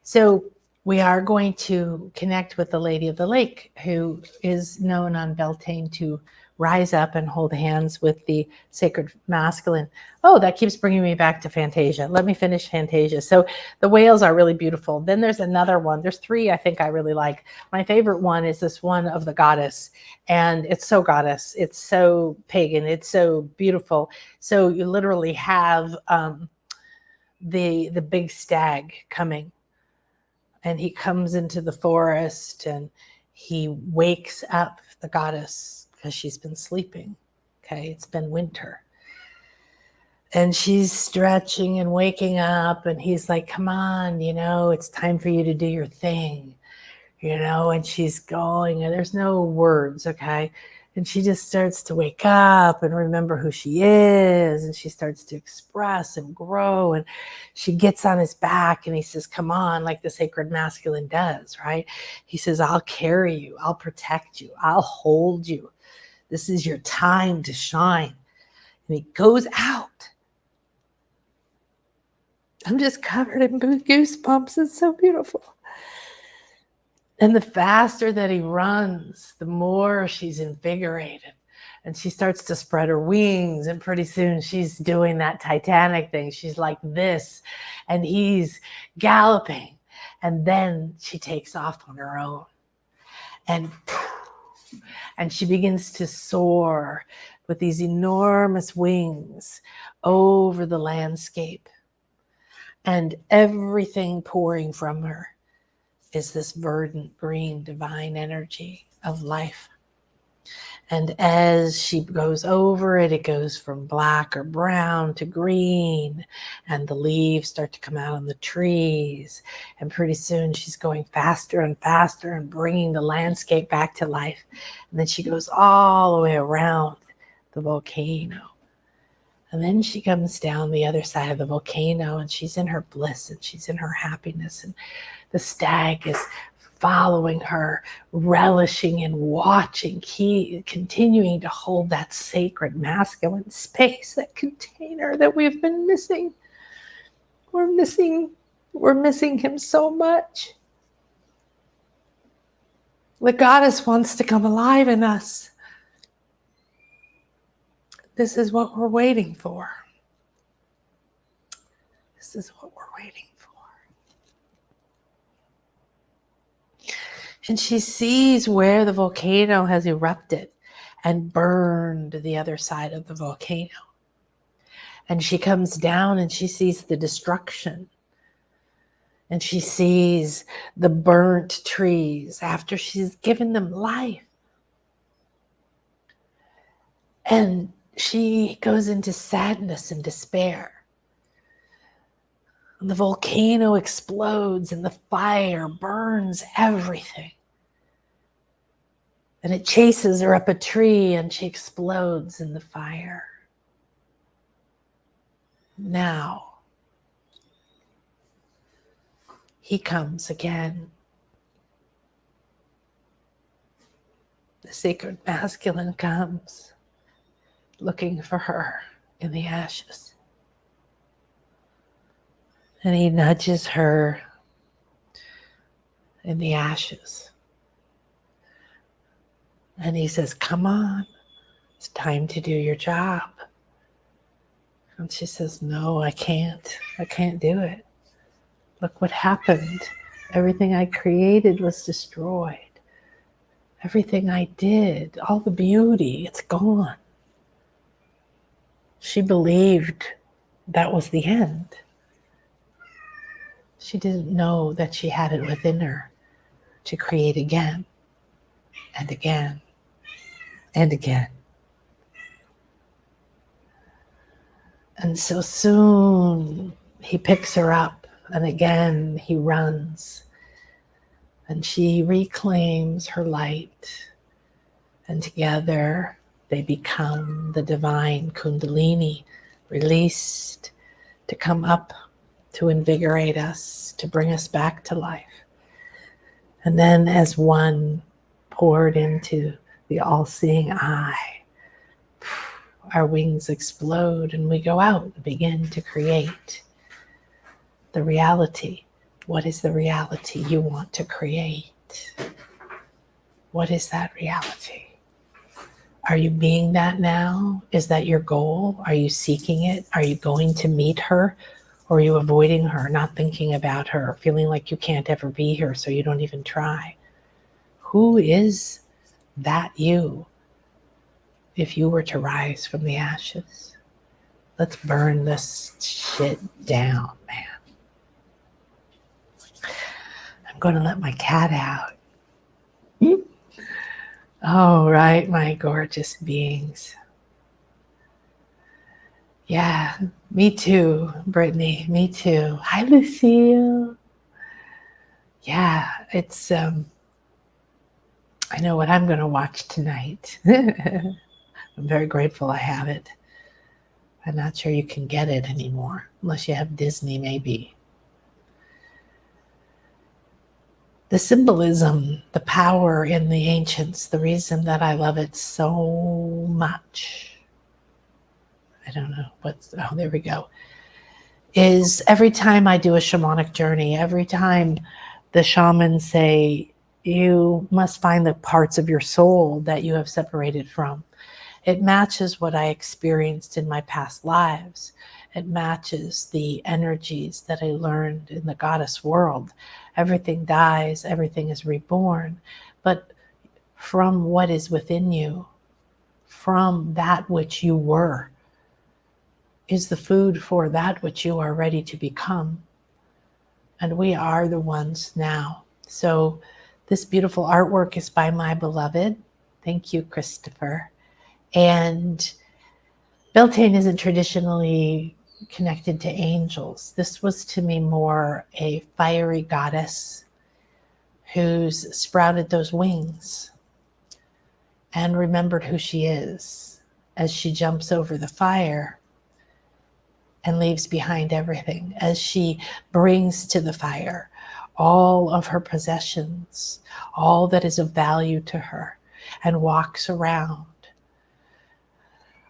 So we are going to connect with the Lady of the Lake, who is known on Beltane to rise up and hold hands with the sacred masculine. Oh, that keeps bringing me back to Fantasia. Let me finish Fantasia. So the whales are really beautiful. Then there's another one. There's 3 I think I really like. My favorite one is this one of the goddess. And it's so goddess. It's so pagan. It's so beautiful. So you literally have the big stag coming. And he comes into the forest and he wakes up the goddess because she's been sleeping. Okay, it's been winter. And she's stretching and waking up, and he's like, come on, it's time for you to do your thing, and she's going, and there's no words, okay? And she just starts to wake up and remember who she is, and she starts to express and grow, and she gets on his back, and he says, come on, like the sacred masculine does, right? He says, I'll carry you, I'll protect you, I'll hold you. This is your time to shine. And he goes out. I'm just covered in goosebumps. It's so beautiful. And the faster that he runs, the more she's invigorated. And she starts to spread her wings. And pretty soon she's doing that Titanic thing. She's like this. And he's galloping. And then she takes off on her own. And she begins to soar with these enormous wings over the landscape. And everything pouring from her is this verdant green divine energy of life. And as she goes over it, it goes from black or brown to green, and the leaves start to come out on the trees. And pretty soon she's going faster and faster and bringing the landscape back to life. And then she goes all the way around the volcano. And then she comes down the other side of the volcano, and she's in her bliss and she's in her happiness. And the stag is following her, relishing and watching, continuing to hold that sacred masculine space, that container that we've been missing. We're missing him so much. The goddess wants to come alive in us. This is what we're waiting for. This is what we're waiting for. And she sees where the volcano has erupted and burned the other side of the volcano. And she comes down and she sees the destruction. And she sees the burnt trees after she's given them life. And she goes into sadness and despair. And the volcano explodes and the fire burns everything. And it chases her up a tree and she explodes in the fire. Now, he comes again. The sacred masculine comes looking for her in the ashes. And he nudges her in the ashes. And he says, come on, it's time to do your job. And she says, no, I can't do it. Look what happened. Everything I created was destroyed. Everything I did, all the beauty, it's gone. She believed that was the end. She didn't know that she had it within her to create again and again and again. And so soon he picks her up and again he runs and she reclaims her light, and together they become the divine Kundalini released to come up to invigorate us, to bring us back to life. And then as one poured into the all-seeing eye, our wings explode and we go out and begin to create the reality. What is the reality you want to create? What is that reality? Are you being that now? Is that your goal? Are you seeking it? Are you going to meet her? Or are you avoiding her, not thinking about her, feeling like you can't ever be here, so you don't even try? Who is that you if you were to rise from the ashes? Let's burn this shit down, man. I'm going to let my cat out. All right, my gorgeous beings. Yeah, me too, Brittany. Me too. Hi, Lucille. Yeah, it's, I know what I'm going to watch tonight. I'm very grateful I have it. I'm not sure you can get it anymore, unless you have Disney, maybe. The symbolism, the power in the ancients, the reason that I love it so much, I don't know oh, there we go, is every time I do a shamanic journey, every time the shamans say, you must find the parts of your soul that you have separated from. It matches what I experienced in my past lives. It matches the energies that I learned in the goddess world. Everything dies, everything is reborn. But from what is within you, from that which you were, is the food for that which you are ready to become. and we are the ones now. So this beautiful artwork is by my beloved. Thank you, Christopher. And Beltane isn't traditionally connected to angels. This was to me more a fiery goddess who's sprouted those wings and remembered who she is as she jumps over the fire and leaves behind everything, as she brings to the fire all of her possessions, all that is of value to her, and walks around,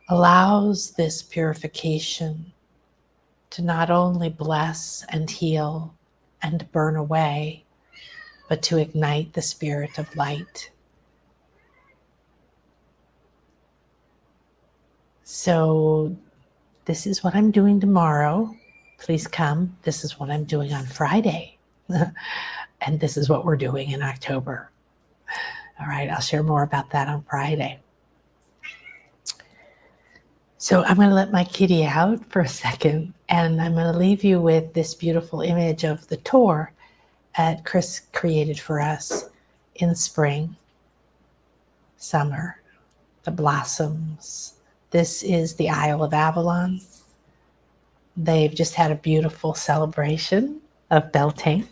allows this purification to not only bless and heal and burn away, but to ignite the spirit of light. So this is what I'm doing tomorrow. Please come. This is what I'm doing on Friday. And this is what we're doing in October. All right, I'll share more about that on Friday. So I'm going to let my kitty out for a second, and I'm going to leave you with this beautiful image of the tour that Chris created for us in spring, summer, the blossoms. This is the Isle of Avalon. They've just had a beautiful celebration of Beltane.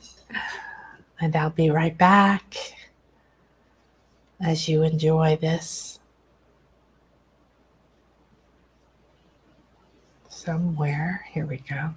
And I'll be right back as you enjoy this. Somewhere, here we go.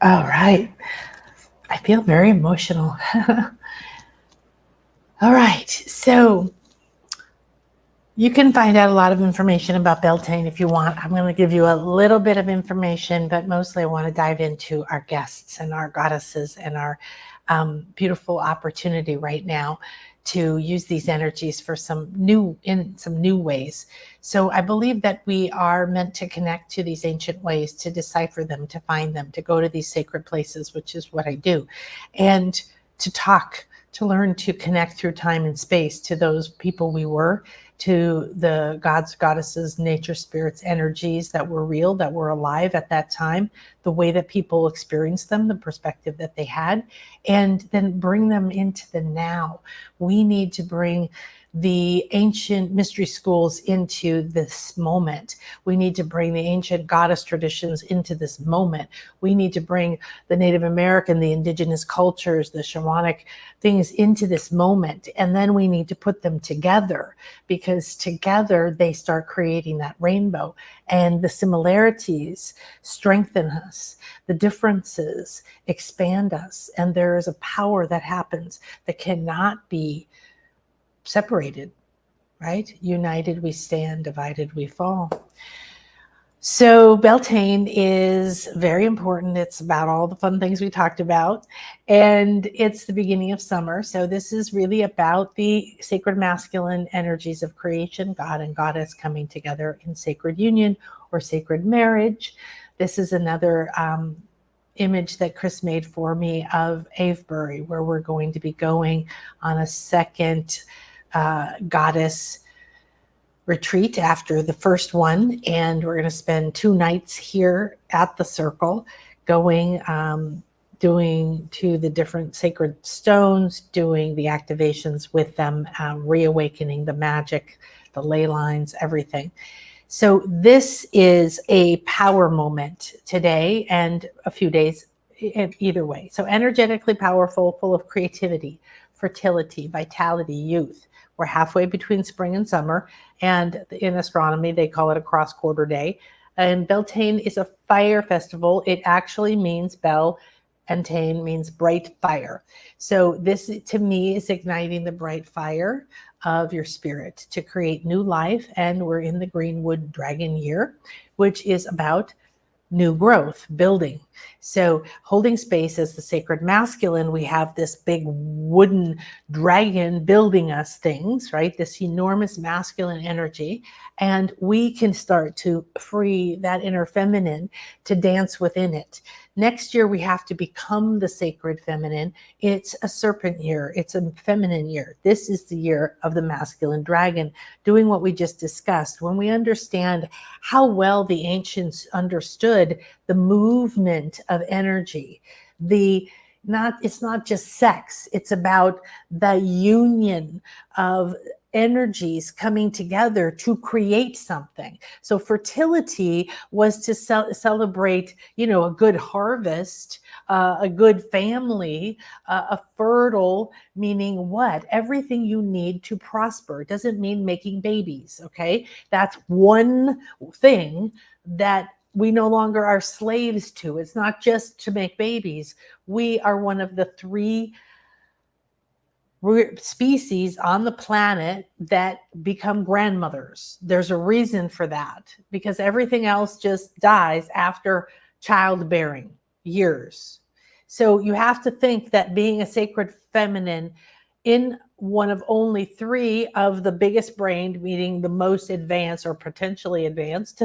All right. I feel very emotional. All right. So you can find out a lot of information about Beltane if you want. I'm going to give you a little bit of information, but mostly I want to dive into our guests and our goddesses and our beautiful opportunity right now to use these energies for some new ways. So I believe that we are meant to connect to these ancient ways, to decipher them, to find them, to go to these sacred places, which is what I do, and to talk to learn to connect through time and space to those people we were, to the gods, goddesses, nature, spirits, energies that were real, that were alive at that time, the way that people experienced them, the perspective that they had, and then bring them into the now. We need to bring the ancient mystery schools into this moment. We need to bring the ancient goddess traditions into this moment. We need to bring the Native American, the indigenous cultures, the shamanic things into this moment. And then we need to put them together, because together they start creating that rainbow. And the similarities strengthen us. The differences expand us. And there is a power that happens that cannot be separated, right? United we stand, divided we fall. So Beltane is very important. It's about all the fun things we talked about, and it's the beginning of summer. So this is really about the sacred masculine energies of creation, God and goddess coming together in sacred union or sacred marriage. This is another image that Chris made for me of Avebury, where we're going to be going on a second goddess retreat after the first one, and we're going to spend 2 nights here at the circle, going doing to the different sacred stones, doing the activations with them, reawakening the magic, the ley lines, everything. So this is a power moment today and a few days either way. So energetically powerful, full of creativity, fertility, vitality, youth. We're halfway between spring and summer, and in astronomy, they call it a cross-quarter day. And Beltane is a fire festival. It actually means Bel and Tane means bright fire. So this, to me, is igniting the bright fire of your spirit to create new life. And we're in the Greenwood Dragon year, which is about new growth, building. So holding space as the sacred masculine, we have this big wooden dragon building us things, right? This enormous masculine energy. And we can start to free that inner feminine to dance within it. Next year, we have to become the sacred feminine. It's a serpent year. It's a feminine year. This is the year of the masculine dragon, doing what we just discussed. When we understand how well the ancients understood the movement of energy, it's not just sex, it's about the union of energies coming together to create something. So fertility was to celebrate, a good harvest, a good family, a fertile, meaning what? Everything you need to prosper. It doesn't mean making babies, okay? That's one thing that we no longer are slaves to. It's not just to make babies. We are one of the 3 species on the planet that become grandmothers. There's a reason for that, because everything else just dies after childbearing years. So you have to think that being a sacred feminine in one of only 3 of the biggest brained, meaning the most advanced or potentially advanced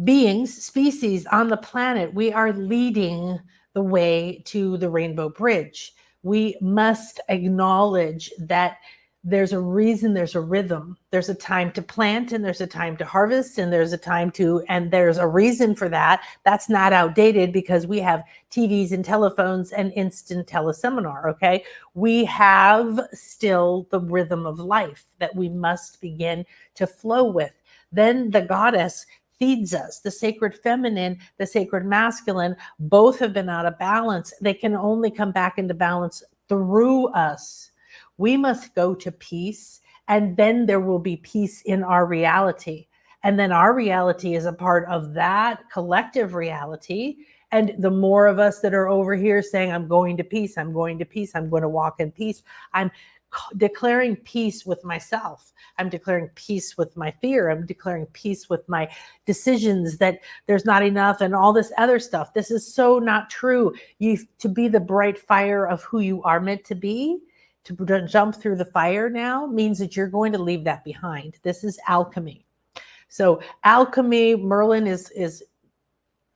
beings, species on the planet, we are leading the way to the Rainbow Bridge. We must acknowledge that there's a reason, there's a rhythm. There's a time to plant, and there's a time to harvest, and there's a reason for that. That's not outdated, because we have TVs and telephones and instant teleseminar, okay? We have still the rhythm of life that we must begin to flow with. Then the goddess feeds us. The sacred feminine, the sacred masculine, both have been out of balance. They can only come back into balance through us. We must go to peace, and then there will be peace in our reality. And then our reality is a part of that collective reality. And the more of us that are over here saying, I'm going to peace, I'm going to peace, I'm going to walk in peace, I'm declaring peace with myself. I'm declaring peace with my fear. I'm declaring peace with my decisions that there's not enough and all this other stuff. This is so not true. To be the bright fire of who you are meant to be, to jump through the fire now, means that you're going to leave that behind. This is alchemy. So alchemy, Merlin is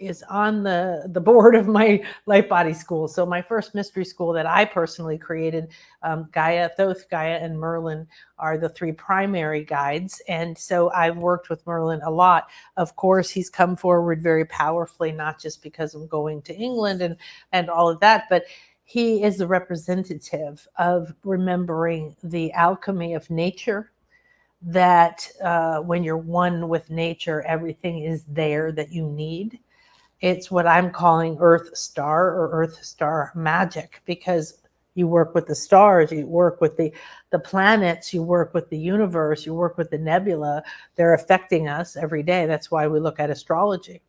is on the board of my light body school. So my first mystery school that I personally created, Gaia, Thoth, Gaia, and Merlin are the three primary guides. And so I've worked with Merlin a lot. Of course, he's come forward very powerfully, not just because I'm going to England and all of that, but he is the representative of remembering the alchemy of nature, that when you're one with nature, everything is there that you need. It's what I'm calling Earth Star or Earth Star magic, because you work with the stars, you work with the planets, you work with the universe, you work with the nebula. They're affecting us every day. That's why we look at astrology.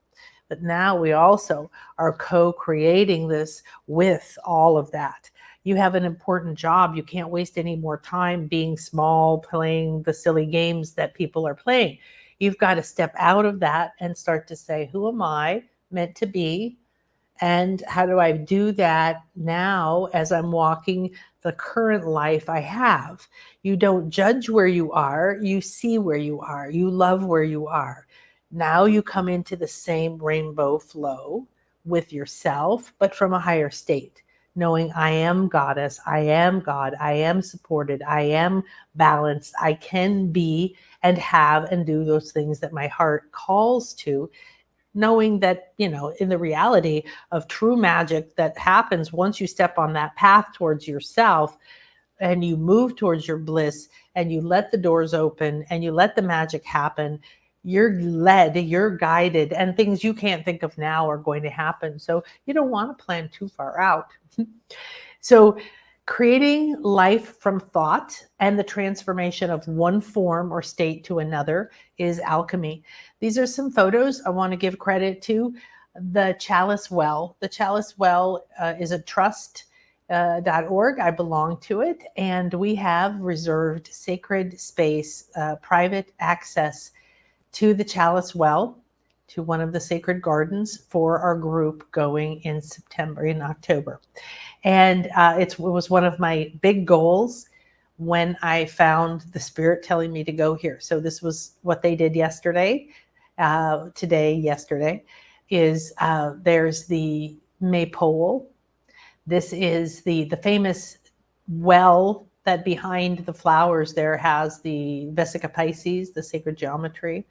But now we also are co-creating this with all of that. You have an important job. You can't waste any more time being small, playing the silly games that people are playing. You've got to step out of that and start to say, who am I meant to be? And how do I do that now as I'm walking the current life I have? You don't judge where you are, you see where you are, you love where you are. Now you come into the same rainbow flow with yourself, but from a higher state, knowing I am goddess, I am God, I am supported, I am balanced, I can be and have and do those things that my heart calls to, knowing that, in the reality of true magic that happens once you step on that path towards yourself and you move towards your bliss and you let the doors open and you let the magic happen, you're led, you're guided, and things you can't think of now are going to happen. So you don't want to plan too far out. So creating life from thought and the transformation of one form or state to another is alchemy. These are some photos I want to give credit to. The Chalice Well. The Chalice Well is a trust.org. I belong to it, and we have reserved sacred space, private access to the Chalice Well, to one of the sacred gardens for our group going in October. And it was one of my big goals when I found the spirit telling me to go here. So this was what they did yesterday. Yesterday is there's the maypole. This is the famous well that behind the flowers there has the Vesica Pisces, the sacred geometry.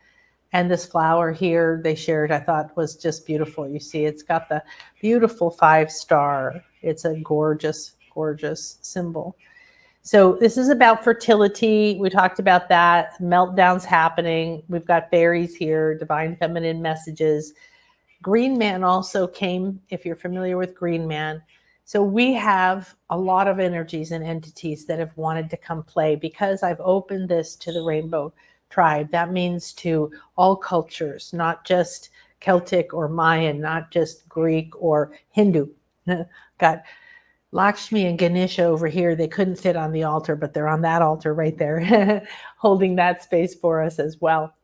And this flower here they shared, I thought was just beautiful. You see, it's got the beautiful 5-star. It's a gorgeous, gorgeous symbol. So this is about fertility. We talked about that. Meltdowns happening. We've got fairies here, divine feminine messages. Green Man also came, if you're familiar with Green Man. So we have a lot of energies and entities that have wanted to come play because I've opened this to the rainbow tribe. That means to all cultures, not just Celtic or Mayan, not just Greek or Hindu. Got Lakshmi and Ganesha over here. They couldn't fit on the altar, but they're on that altar right there, holding that space for us as well.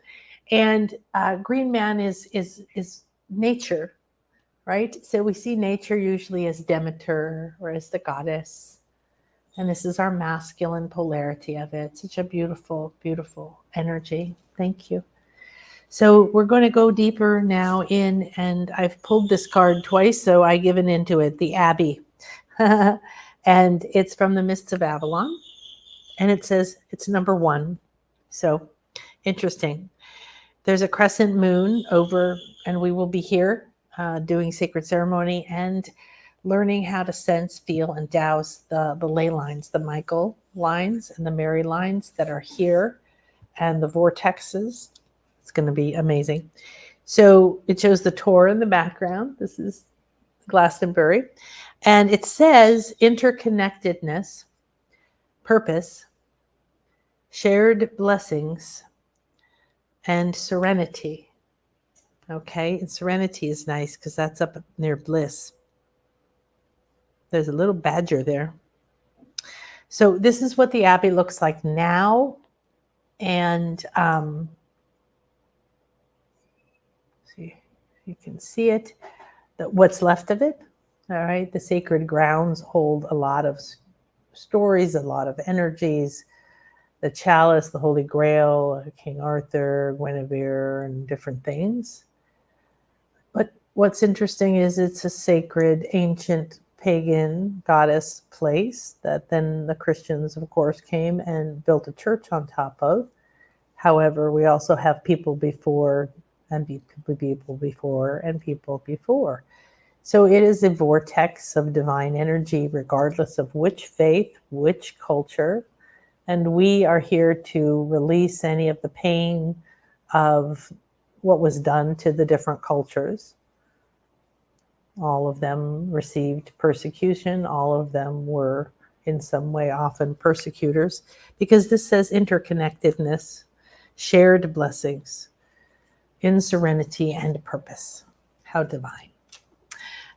And Green Man is nature, right? So we see nature usually as Demeter or as the goddess. And this is our masculine polarity of it. Such a beautiful, beautiful energy. Thank you. So we're going to go deeper now in, and I've pulled this card twice, so I've given into it, the Abbey. And it's from the Mists of Avalon. And it says it's number 1. So interesting. There's a crescent moon over, and we will be here doing sacred ceremony and learning how to sense, feel, and douse the ley lines, the Michael lines and the Mary lines that are here, and the vortexes. It's going to be amazing. So it shows the Torah in the background. This is Glastonbury. And it says interconnectedness, purpose, shared blessings, and serenity. Okay, and serenity is nice because that's up near bliss. There's a little badger there. So this is what the Abbey looks like now. And see if you can see it, what's left of it. All right, the sacred grounds hold a lot of stories, a lot of energies. The chalice, the Holy Grail, King Arthur, Guinevere, and different things. But what's interesting is it's a sacred, ancient, pagan goddess place that then the Christians, of course, came and built a church on top of. However, we also have people before and people before and people before. So it is a vortex of divine energy, regardless of which faith, which culture. And we are here to release any of the pain of what was done to the different cultures. All of them received persecution. All of them were in some way often persecutors, because this says interconnectedness, shared blessings, in serenity and purpose. How divine.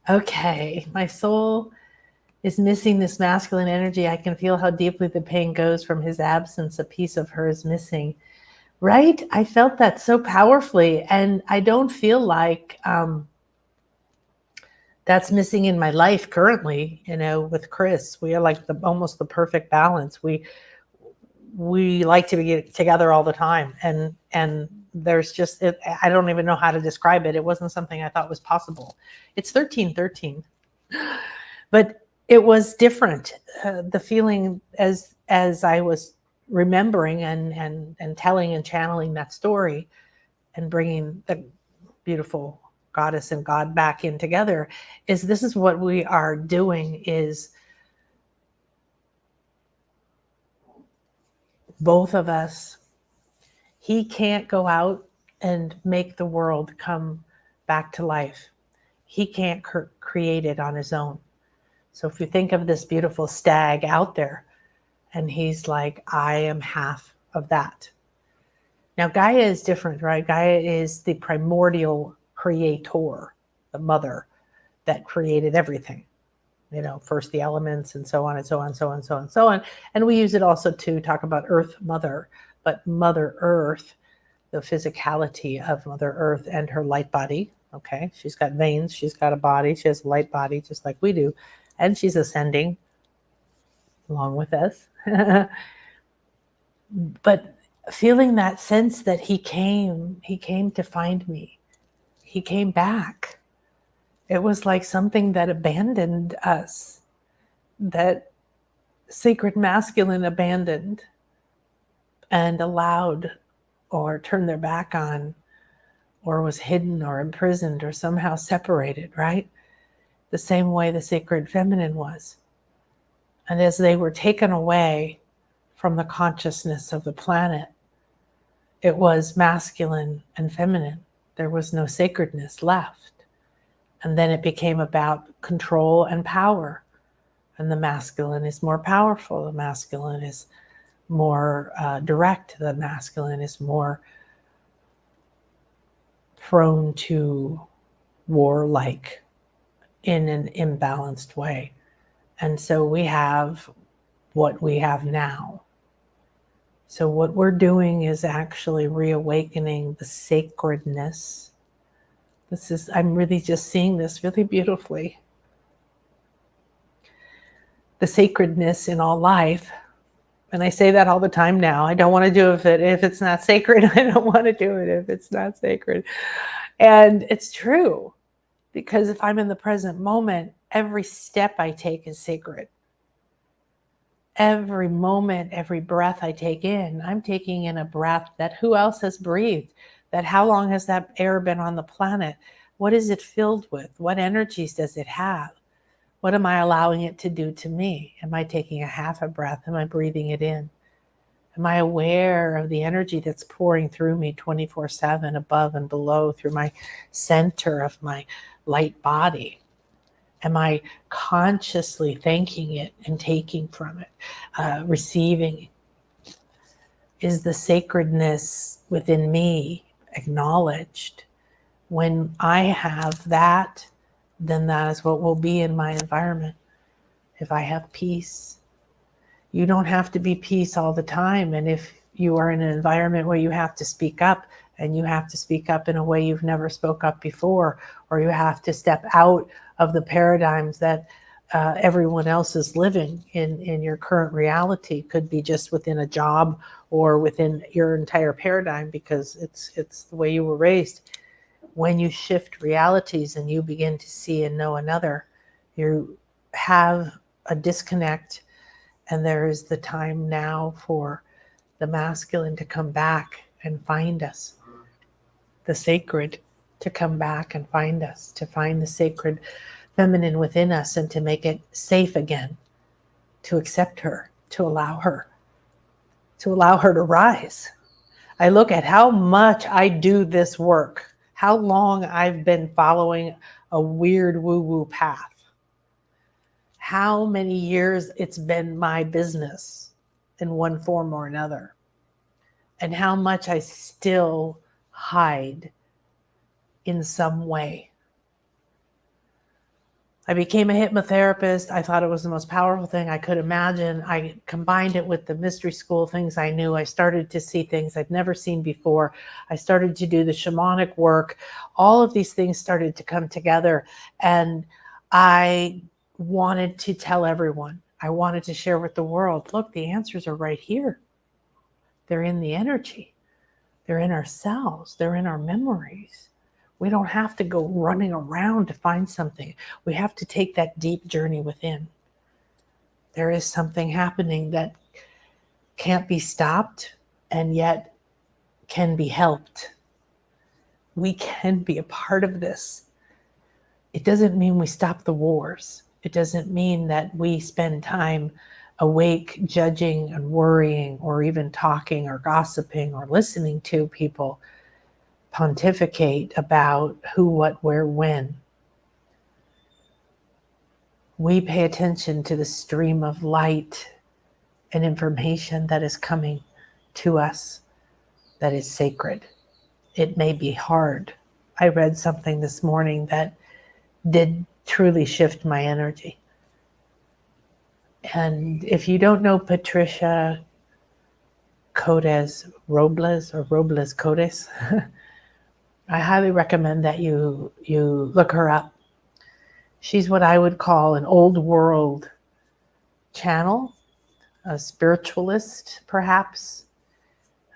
Okay, my soul is missing this masculine energy. I can feel how deeply the pain goes from his absence. A piece of her is missing. Right? I felt that so powerfully. And I don't feel like that's missing in my life currently. With Chris, we are like almost the perfect balance. We like to be together all the time. And there's just, I don't even know how to describe it. It wasn't something I thought was possible. It's 1313. But it was different. The feeling as I was remembering and telling and channeling that story and bringing the beautiful goddess and God back in together, this is what we are doing, is both of us. He can't go out and make the world come back to life. He can't create it on his own. So if you think of this beautiful stag out there, and he's like, I am half of that. Now, Gaia is different, right? Gaia is the primordial creator, the mother that created everything. First the elements and so on and so on, so on, so on, so on. And we use it also to talk about Earth Mother, but Mother Earth, the physicality of Mother Earth and her light body. Okay, she's got veins, she's got a body, she has a light body just like we do. And she's ascending along with us. But feeling that sense that he came to find me. He came back. It was like something that abandoned us, that sacred masculine abandoned and allowed or turned their back on, or was hidden or imprisoned or somehow separated, right? The same way the sacred feminine was. And as they were taken away from the consciousness of the planet, it was masculine and feminine. There was no sacredness left. And then it became about control and power. And the masculine is more powerful. The masculine is more direct. The masculine is more prone to warlike in an imbalanced way. And so we have what we have now. So what we're doing is actually reawakening the sacredness. I'm really just seeing this really beautifully. The sacredness in all life. And I say that all the time now. I don't want to do it if it's not sacred. I don't want to do it if it's not sacred. And it's true. Because if I'm in the present moment, every step I take is sacred. Every moment, every breath I take in, I'm taking in a breath that who else has breathed? That how long has that air been on the planet? What is it filled with? What energies does it have? What am I allowing it to do to me? Am I taking a half a breath? Am I breathing it in? Am I aware of the energy that's pouring through me 24/7, above and below, through my center of my light body? Am I consciously thanking it and taking from it, receiving it? Is the sacredness within me acknowledged? When I have that, then that is what will be in my environment. If I have peace, you don't have to be peace all the time. And if you are in an environment where you have to speak up, and you have to speak up in a way you've never spoke up before, or you have to step out of the paradigms that everyone else is living in your current reality, could be just within a job or within your entire paradigm because it's the way you were raised. when you shift realities and you begin to see and know another, you have a disconnect, and there is the time now for the masculine to come back and find us, the sacred to come back and find us, to find the sacred feminine within us and to make it safe again, to accept her, to allow her to rise. I look at how much I do this work, how long I've been following a weird woo-woo path, how many years it's been my business in one form or another, and how much I still hide in some way. I became a hypnotherapist. I thought it was the most powerful thing I could imagine. I combined it with the mystery school things I knew. I started to see things I'd never seen before. I started to do the shamanic work. All of these things started to come together, and I wanted to tell everyone. I wanted to share with the world, look, the answers are right here. They're in the energy. They're in ourselves. They're in our memories. We don't have to go running around to find something. We have to take that deep journey within. There is something happening that can't be stopped and yet can be helped. We can be a part of this. It doesn't mean we stop the wars. It doesn't mean that we spend time awake, judging and worrying, or even talking or gossiping or listening to people pontificate about who, what, where, when. We pay attention to the stream of light and information that is coming to us that is sacred. It may be hard. I read something this morning that did truly shift my energy. And if you don't know Patricia Robles Codes, I highly recommend that you look her up. She's what I would call an old world channel, a spiritualist perhaps,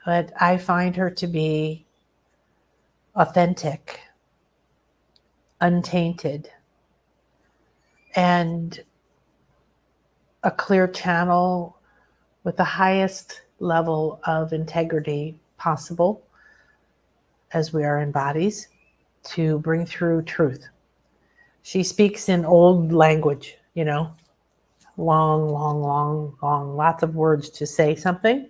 but I find her to be authentic, untainted, and a clear channel with the highest level of integrity possible as we are in bodies to bring through truth. She speaks in old language, long, lots of words to say something.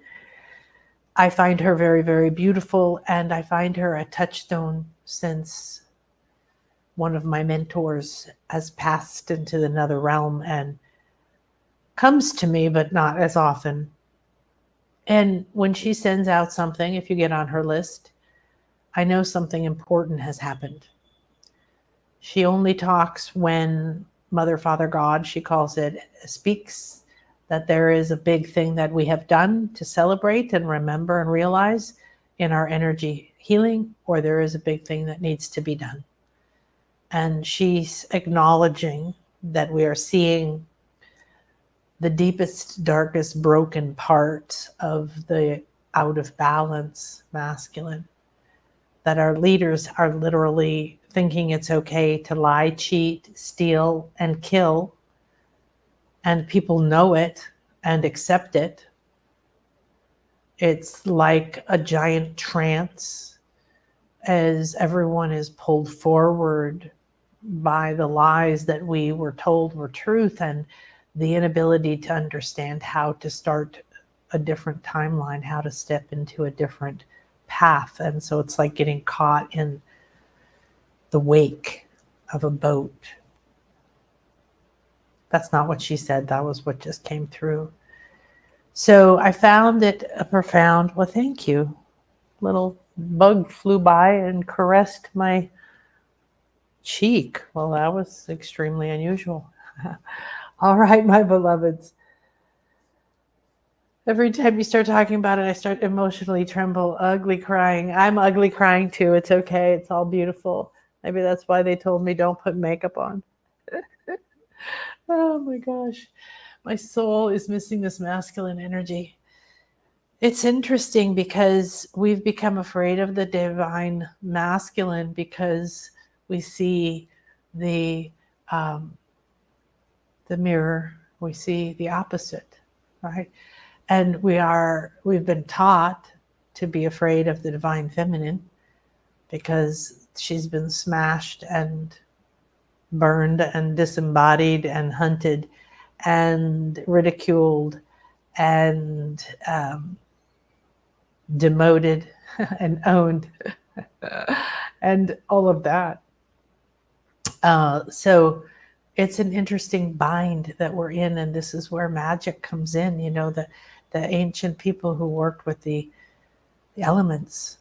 I find her very, very beautiful, and I find her a touchstone since one of my mentors has passed into another realm and comes to me, but not as often. And when she sends out something, if you get on her list, I know something important has happened. She only talks when Mother, Father, God, she calls it, speaks that there is a big thing that we have done to celebrate and remember and realize in our energy healing, or there is a big thing that needs to be done. And she's acknowledging that we are seeing the deepest, darkest, broken parts of the out of balance masculine, that our leaders are literally thinking it's okay to lie, cheat, steal, and kill, and people know it and accept it. It's like a giant trance as everyone is pulled forward by the lies that we were told were truth, and the inability to understand how to start a different timeline, how to step into a different path. And so it's like getting caught in the wake of a boat. That's not what she said. That was what just came through. So I found it a profound, well, thank you. Little bug flew by and caressed my cheek. Well, that was extremely unusual. All right, my beloveds. Every time you start talking about it, I start emotionally tremble, ugly crying. I'm ugly crying too. It's okay. It's all beautiful. Maybe that's why they told me don't put makeup on. Oh my gosh. My soul is missing this masculine energy. It's interesting because we've become afraid of the divine masculine because we see the um, the mirror, we see the opposite, right? And we've been taught to be afraid of the divine feminine because she's been smashed and burned and disembodied and hunted and ridiculed and demoted and owned and all of that. So it's an interesting bind that we're in, and this is where magic comes in. You know, the ancient people who worked with the elements,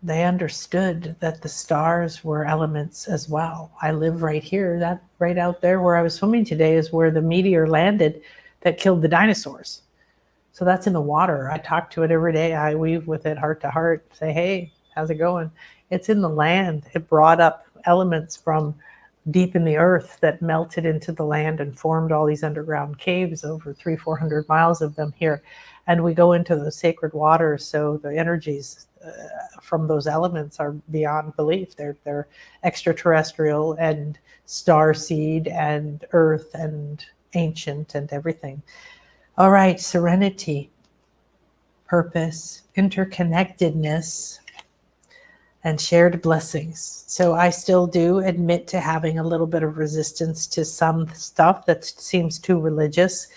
they understood that the stars were elements as well. I live right here. That right out there where I was swimming today is where the meteor landed that killed the dinosaurs. So that's in the water. I talk to it every day. I weave with it heart to heart, say, hey, how's it going? It's in the land. It brought up elements from deep in the earth that melted into the land and formed all these underground caves, over 300-400 miles of them here. And we go into those sacred waters. So the energies from those elements are beyond belief. They're extraterrestrial and star seed and earth and ancient and everything. All right, serenity, purpose, interconnectedness, and shared blessings. So I still do admit to having a little bit of resistance to some stuff that seems too religious.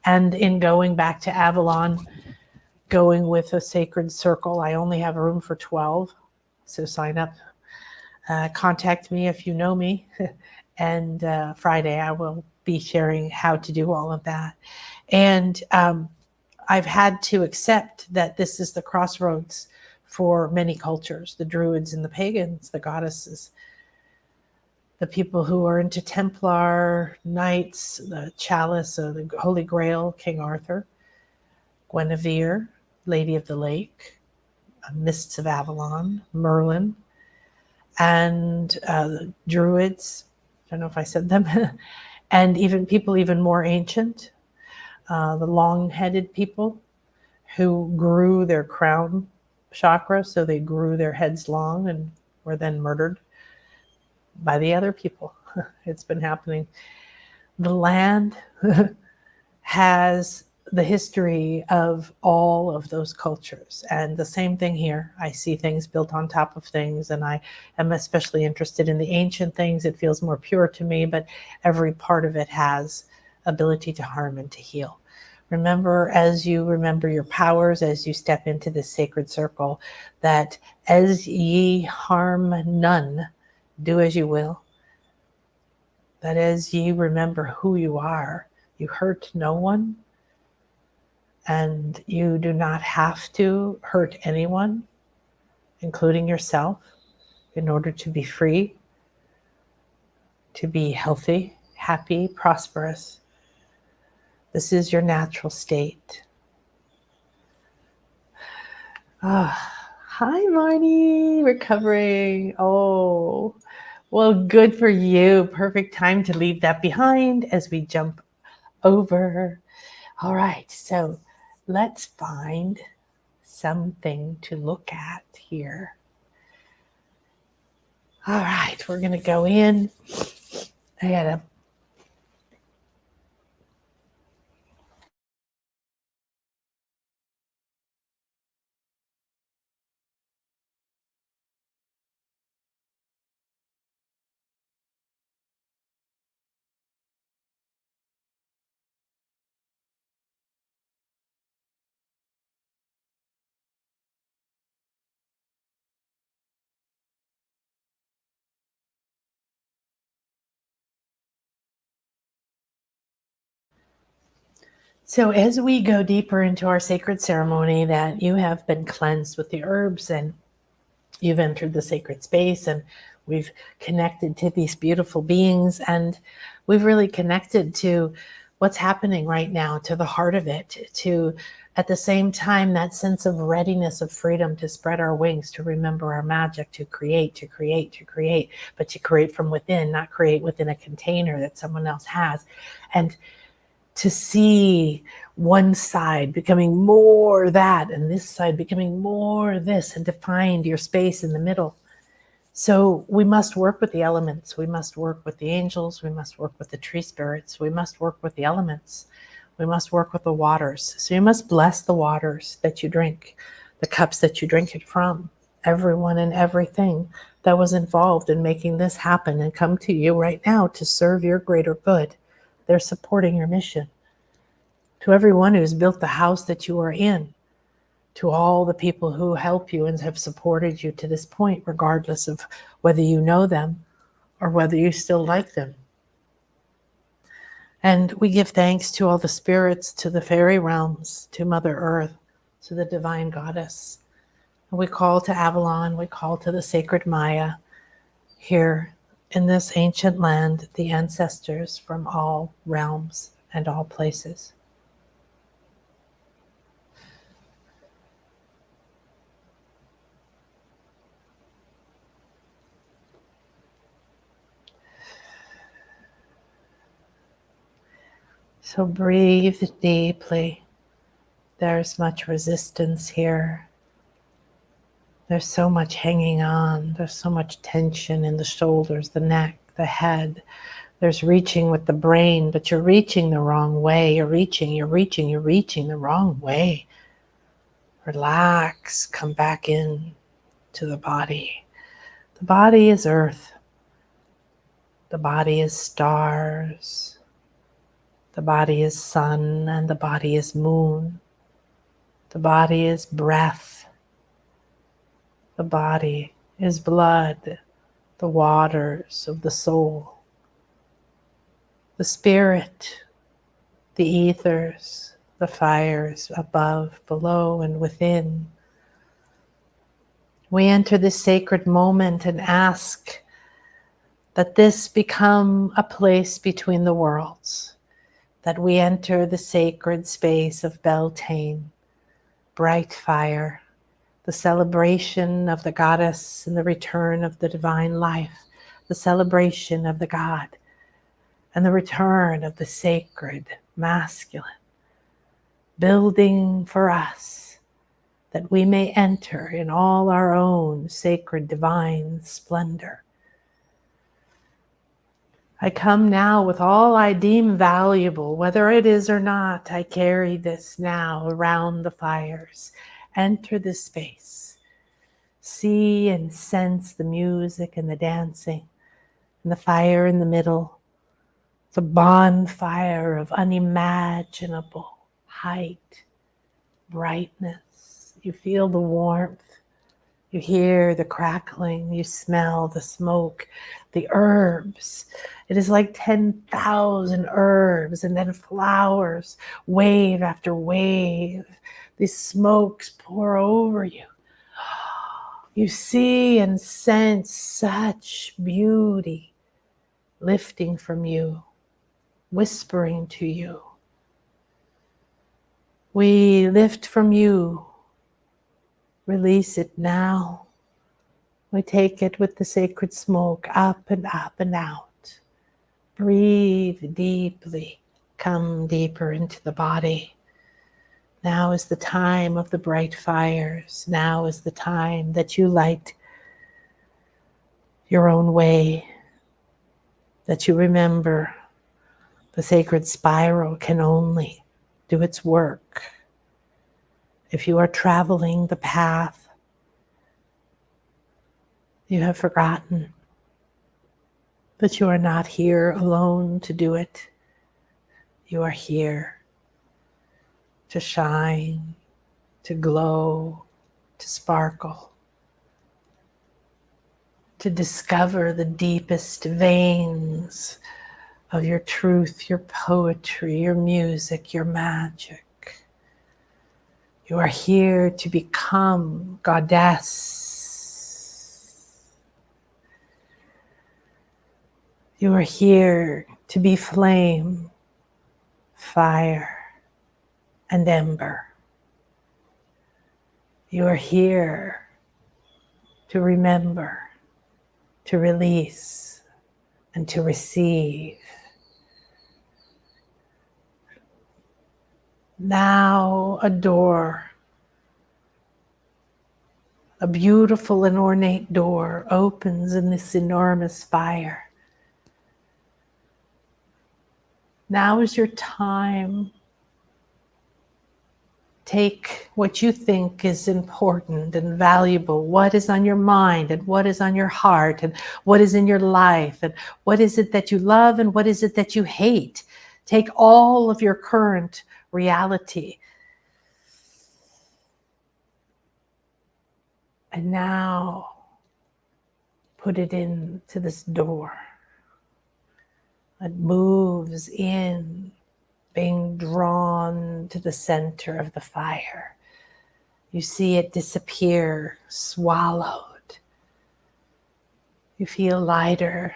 And in going back to Avalon, going with a sacred circle, I only have room for 12. So sign up. Contact me if you know me. And Friday I will be sharing how to do all of that. And I've had to accept that this is the crossroads for many cultures, the Druids and the pagans, the goddesses, the people who are into Templar, Knights, the Chalice, the Holy Grail, King Arthur, Guinevere, Lady of the Lake, Mists of Avalon, Merlin, and the Druids. I don't know if I said them. And even people even more ancient, the long-headed people who grew their crown chakra, so they grew their heads long and were then murdered by the other people. It's been happening. The land has the history of all of those cultures, and the same thing here. I see things built on top of things, and I am especially interested in the ancient things. It feels more pure to me, but every part of it has ability to harm and to heal. Remember, as you remember your powers, as you step into this sacred circle, that as ye harm none, do as you will. That as ye remember who you are, you hurt no one, and you do not have to hurt anyone, including yourself, in order to be free, to be healthy, happy, prosperous. This is your natural state. Hi, Marnie. Recovering. Oh, well, good for you. Perfect time to leave that behind as we jump over. All right, so let's find something to look at here. All right, we're going to go in. I got to So as we go deeper into our sacred ceremony, that you have been cleansed with the herbs and you've entered the sacred space, and we've connected to these beautiful beings, and we've really connected to what's happening right now, to the heart of it, to at the same time that sense of readiness, of freedom to spread our wings, to remember our magic, to create, but to create from within, not create within a container that someone else has. And to see one side becoming more that and this side becoming more this, and to find your space in the middle. So we must work with the elements. We must work with the angels. We must work with the tree spirits. We must work with the elements. We must work with the waters. So you must bless the waters that you drink, the cups that you drink it from, everyone and everything that was involved in making this happen and come to you right now to serve your greater good. They're supporting your mission. To everyone who's built the house that you are in, to all the people who help you and have supported you to this point, regardless of whether you know them or whether you still like them. And we give thanks to all the spirits, to the fairy realms, to Mother Earth, to the divine goddess. And we call to Avalon, we call to the sacred Maya here in this ancient land, the ancestors from all realms and all places. So breathe deeply. There's much resistance here. There's so much hanging on. There's so much tension in the shoulders, the neck, the head. There's reaching with the brain, but you're reaching the wrong way. You're reaching the wrong way. Relax, come back in to the body. The body is earth. The body is stars. The body is sun, and the body is moon. The body is breath. The body is blood, the waters of the soul. The spirit, the ethers, the fires above, below, and within. We enter this sacred moment and ask that this become a place between the worlds, that we enter the sacred space of Beltane, bright fire, the celebration of the goddess and the return of the divine life, the celebration of the God, and the return of the sacred masculine, building for us that we may enter in all our own sacred divine splendor. I come now with all I deem valuable, whether it is or not. I carry this now around the fires. Enter this space. See and sense the music and the dancing and the fire in the middle. It's a bonfire of unimaginable height, brightness. You feel the warmth. You hear the crackling, you smell the smoke, the herbs. It is like 10,000 herbs and then flowers, wave after wave. These smokes pour over you. You see and sense such beauty lifting from you, whispering to you. We lift from you. Release it now. We take it with the sacred smoke up and out. Breathe deeply. Come deeper into the body. Now is the time of the bright fires. Now is the time that you light your own way, that you remember the sacred spiral can only do its work if you are traveling the path. You have forgotten that you are not here alone to do it. You are here to shine, to glow, to sparkle, to discover the deepest veins of your truth, your poetry, your music, your magic. You are here to become goddess. You are here to be flame, fire, and ember. You are here to remember, to release, and to receive. Now a door, a beautiful and ornate door, opens in this enormous fire. Now is your time. Take what you think is important and valuable, what is on your mind and what is on your heart and what is in your life and what is it that you love and what is it that you hate. Take all of your current reality. And now put it into this door. It moves in, being drawn to the center of the fire. You see it disappear, swallowed. You feel lighter.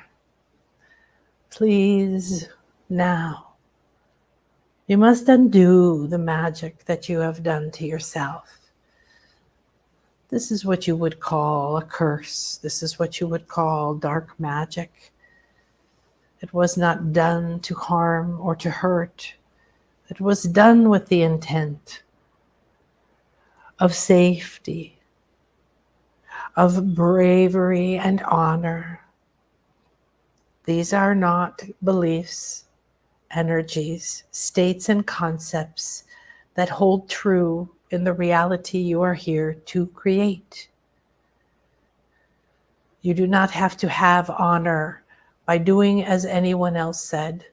Please, now, you must undo the magic that you have done to yourself. This is what you would call a curse. This is what you would call dark magic. It was not done to harm or to hurt. It was done with the intent of safety, of bravery and honor. These are not beliefs, energies, states, and concepts that hold true in the reality you are here to create. You do not have to have honor by doing as anyone else said,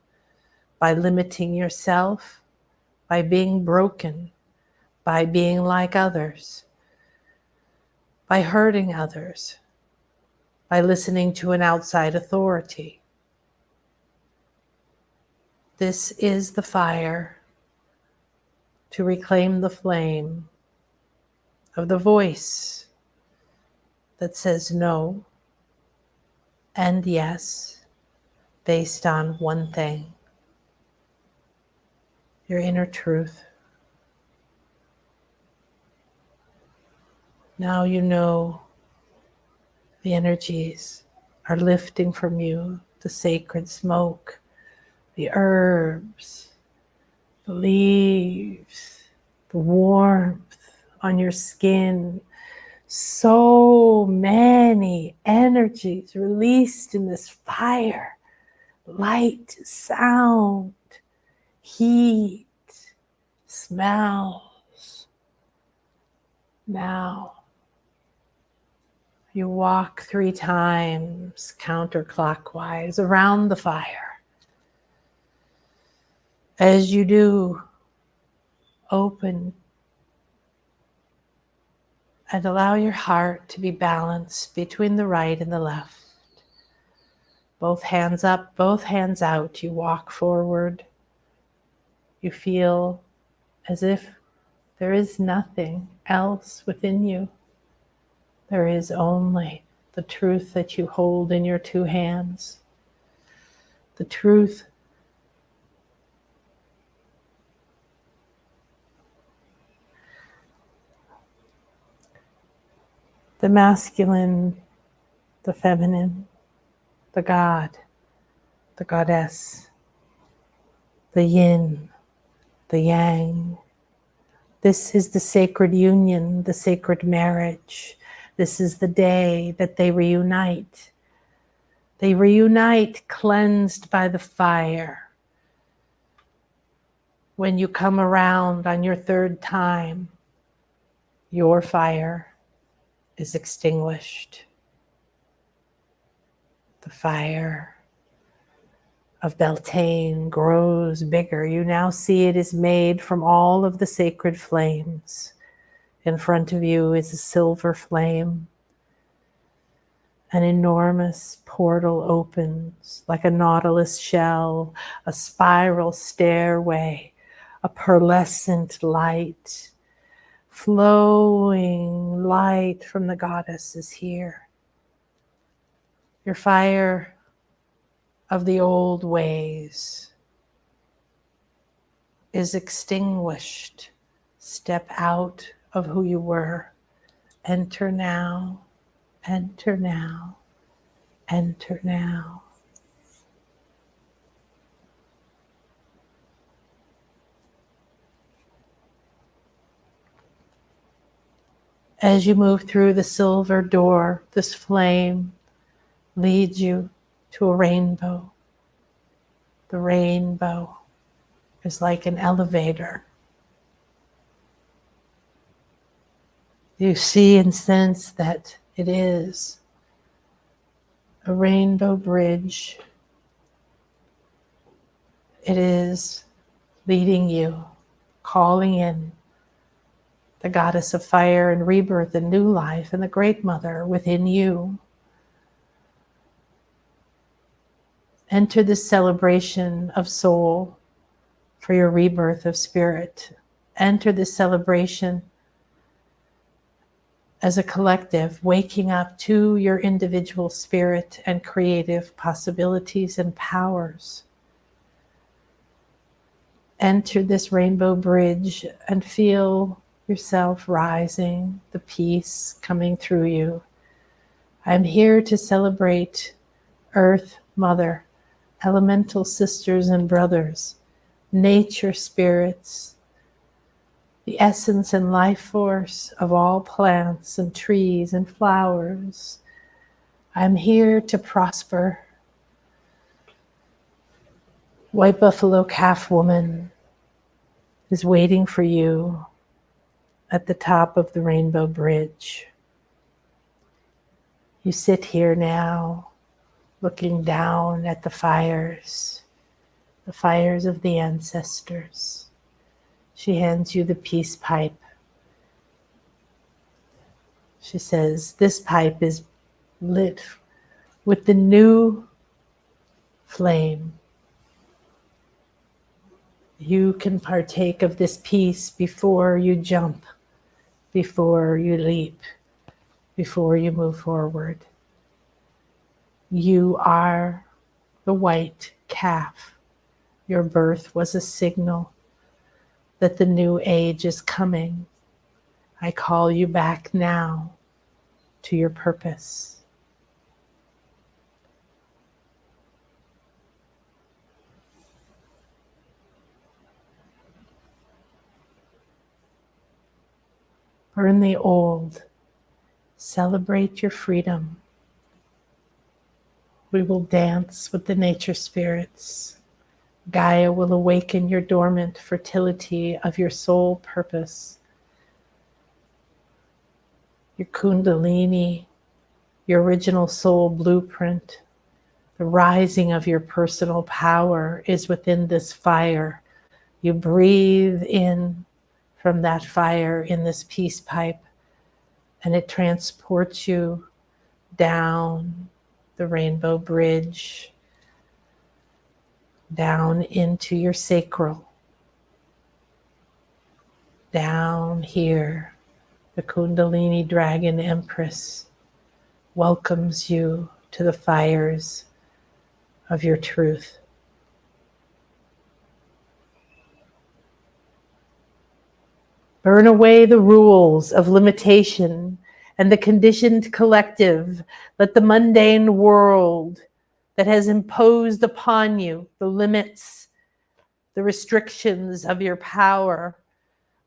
by limiting yourself, by being broken, by being like others, by hurting others, by listening to an outside authority. This is the fire to reclaim the flame of the voice that says no and yes based on one thing, your inner truth. Now you know the energies are lifting from you the sacred smoke, the herbs, the leaves, the warmth on your skin. So many energies released in this fire. Light, sound, heat, smells. Now you walk 3 times counterclockwise around the fire. As you do, open and allow your heart to be balanced between the right and the left. Both hands up, both hands out. You walk forward. You feel as if there is nothing else within you. There is only the truth that you hold in your 2 hands. The truth the masculine, the feminine, the God, the goddess, the yin, the yang. This is the sacred union, the sacred marriage. This is the day that they reunite. They reunite cleansed by the fire. When you come around on your 3rd time, your fire is extinguished. The fire of Beltane grows bigger. You now see it is made from all of the sacred flames. In front of you is a silver flame. An enormous portal opens like a nautilus shell, a spiral stairway, a pearlescent light. Flowing light from the goddess is here. Your fire of the old ways is extinguished. Step out of who you were. Enter now, enter now, enter now. As you move through the silver door, this flame leads you to a rainbow. The rainbow is like an elevator. You see and sense that it is a rainbow bridge. It is leading you, calling in the goddess of fire and rebirth and new life and the great mother within you. Enter this celebration of soul for your rebirth of spirit. Enter this celebration as a collective, waking up to your individual spirit and creative possibilities and powers. Enter this rainbow bridge and feel yourself rising, the peace coming through you. I'm here to celebrate Earth Mother, elemental sisters and brothers, nature spirits, the essence and life force of all plants and trees and flowers. I'm here to prosper. White buffalo calf woman is waiting for you at the top of the rainbow bridge. You sit here now, looking down at the fires of the ancestors. She hands you the peace pipe. She says, this pipe is lit with the new flame. You can partake of this peace before you jump, before you leap, before you move forward. You are the white calf. Your birth was a signal that the new age is coming. I call you back now to your purpose. Burn the old. Celebrate your freedom. We will dance with the nature spirits. Gaia will awaken your dormant fertility of your soul purpose. Your kundalini, your original soul blueprint, the rising of your personal power is within this fire. You breathe in from that fire in this peace pipe, and it transports you down the rainbow bridge, down into your sacral. Down here, the Kundalini Dragon Empress welcomes you to the fires of your truth. Burn away the rules of limitation and the conditioned collective. Let the mundane world that has imposed upon you the limits, the restrictions of your power.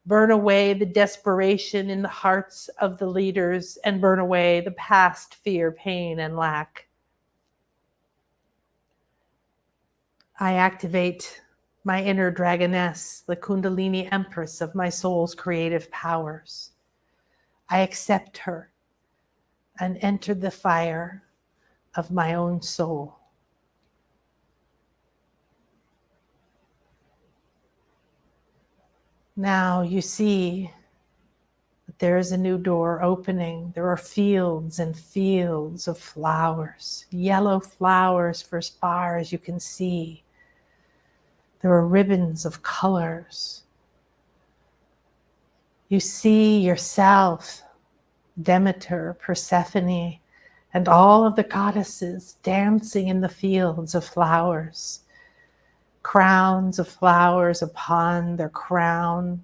Burn away the desperation in the hearts of the leaders and burn away the past fear, pain, and lack. I activate my inner dragoness, the Kundalini Empress of my soul's creative powers. I accept her and enter the fire of my own soul. Now you see that there is a new door opening. There are fields and fields of flowers, yellow flowers for as far as you can see. There are ribbons of colors. You see yourself, Demeter, Persephone, and all of the goddesses dancing in the fields of flowers. Crowns of flowers upon their crown,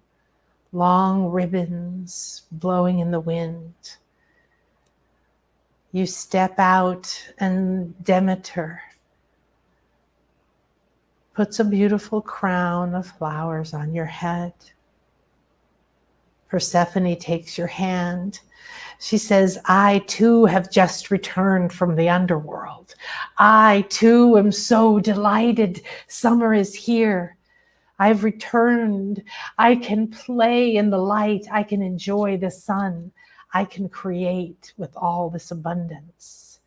long ribbons blowing in the wind. You step out and Demeter puts a beautiful crown of flowers on your head. Persephone takes your hand. She says, I too have just returned from the underworld. I too am so delighted. Summer is here. I've returned. I can play in the light. I can enjoy the sun. I can create with all this abundance.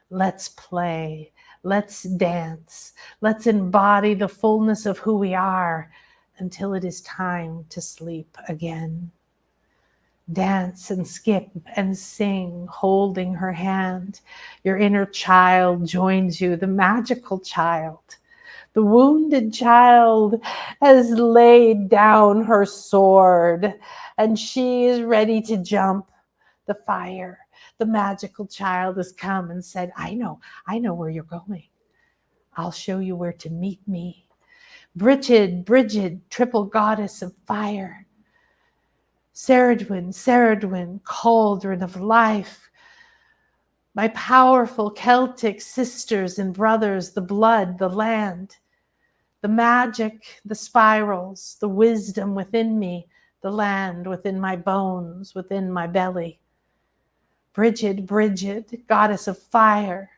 Let's play. Let's dance. Let's embody the fullness of who we are until it is time to sleep again. Dance and skip and sing, holding her hand. Your inner child joins you, the magical child. The wounded child has laid down her sword and she is ready to jump the fire. The magical child has come and said, I know where you're going. I'll show you where to meet me. Bridget, triple goddess of fire. Ceridwen, cauldron of life. My powerful Celtic sisters and brothers, the blood, the land, the magic, the spirals, the wisdom within me, the land within my bones, within my belly. Bridget, goddess of fire,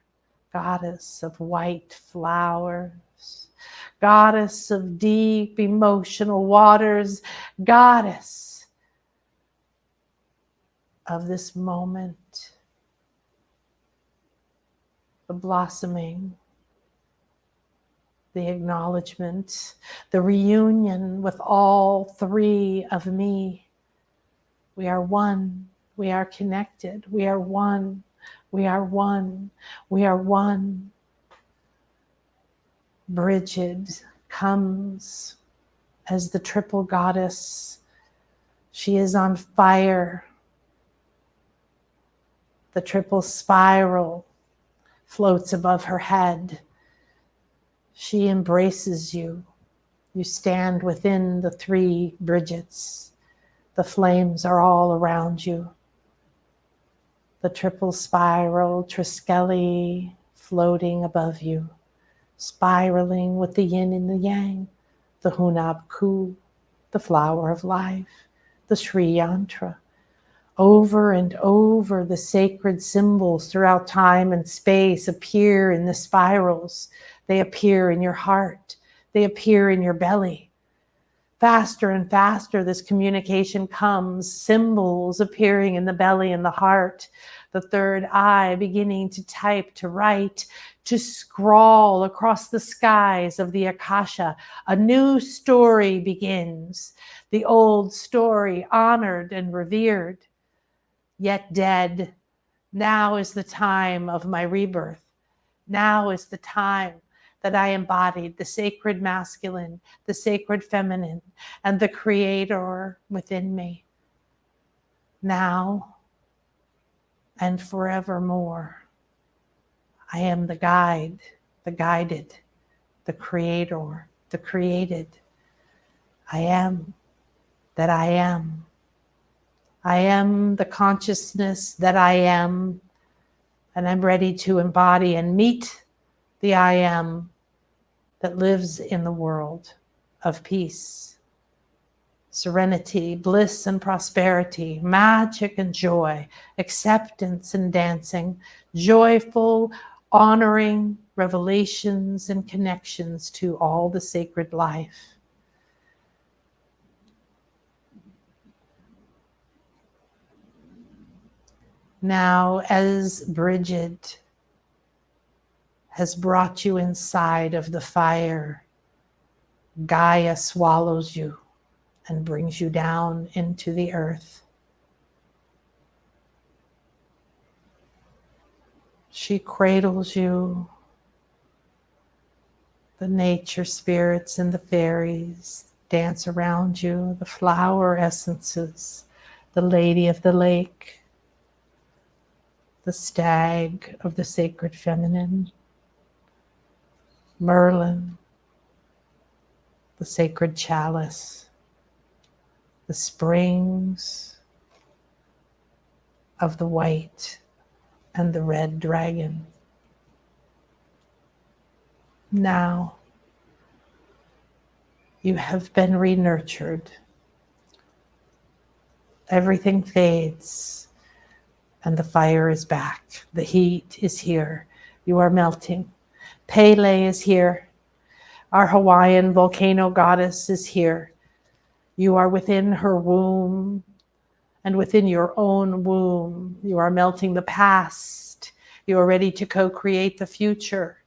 goddess of white flowers, goddess of deep emotional waters, goddess of this moment, the blossoming, the acknowledgement, the reunion with all three of me. We are one, we are connected, we are one, we are one, we are one. Bridget comes as the triple goddess. She is on fire. The triple spiral floats above her head. She embraces you. You stand within the three Bridgets. The flames are all around you. The triple spiral, Triskele, floating above you, spiraling with the yin and the yang, the Hunab Ku, the flower of life, the Sri Yantra. Over and over, the sacred symbols throughout time and space appear in the spirals. They appear in your heart. They appear in your belly. Faster and faster, this communication comes, symbols appearing in the belly and the heart, the third eye beginning to type, to write, to scrawl across the skies of the Akasha. A new story begins, the old story honored and revered, yet dead. Now is the time of my rebirth. Now is the time that I embodied the sacred masculine, the sacred feminine, and the creator within me. Now and forevermore, I am the guide, the guided, the creator, the created. I am that I am. I am the consciousness that I am, and I'm ready to embody and meet the I am that lives in the world of peace, serenity, bliss and prosperity, magic and joy, acceptance and dancing, joyful, honoring revelations and connections to all the sacred life. Now, as Bridget has brought you inside of the fire, Gaia swallows you and brings you down into the earth. She cradles you. The nature spirits and the fairies dance around you, the flower essences, the lady of the lake, the stag of the sacred feminine, Merlin, the sacred chalice, the springs of the white and the red dragon. Now you have been re-nurtured. Everything fades and the fire is back. The heat is here. You are melting. Pele is here. Our Hawaiian volcano goddess is here. You are within her womb, and within your own womb, you are melting the past. You are ready to co-create the future.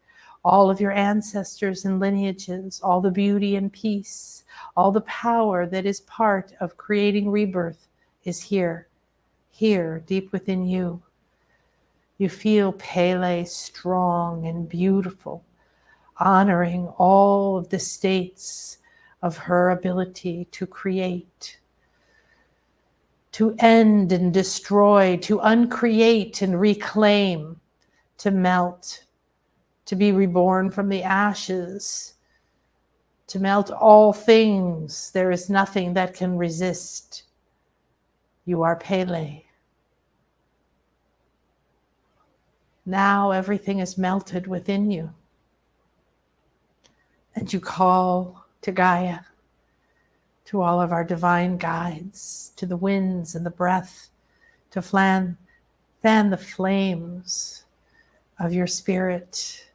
All of your ancestors and lineages, all the beauty and peace, all the power that is part of creating rebirth is here, deep within you. You feel Pele strong and beautiful, honoring all of the states of her ability to create, to end and destroy, to uncreate and reclaim, to melt, to be reborn from the ashes, to melt all things. There is nothing that can resist. You are Pele. Now everything is melted within you. And you call to Gaia, to all of our divine guides, to the winds and the breath, to fan the flames of your spirit,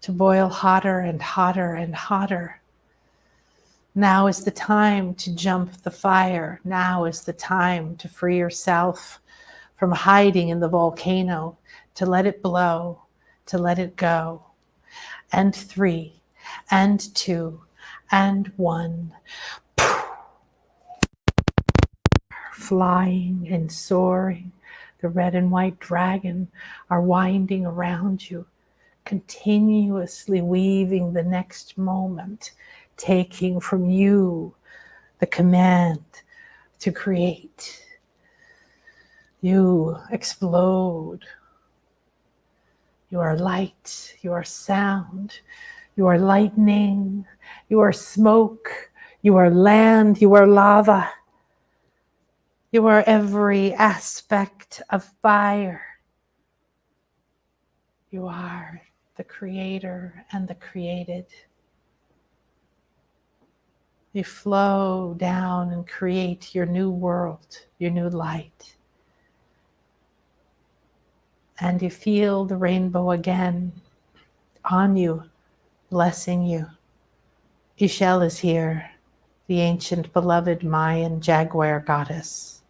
to boil hotter and hotter and hotter. Now is the time to jump the fire. Now is the time to free yourself from hiding in the volcano, to let it blow, to let it go. And 3, and 2, and 1. Flying and soaring, the red and white dragon are winding around you, continuously weaving the next moment, taking from you the command to create. You explode. You are light, you are sound, you are lightning, you are smoke, you are land, you are lava. You are every aspect of fire. You are the creator and the created. You flow down and create your new world, your new light. And you feel the rainbow again on you, blessing you. Ishel is here, the ancient beloved Mayan jaguar goddess,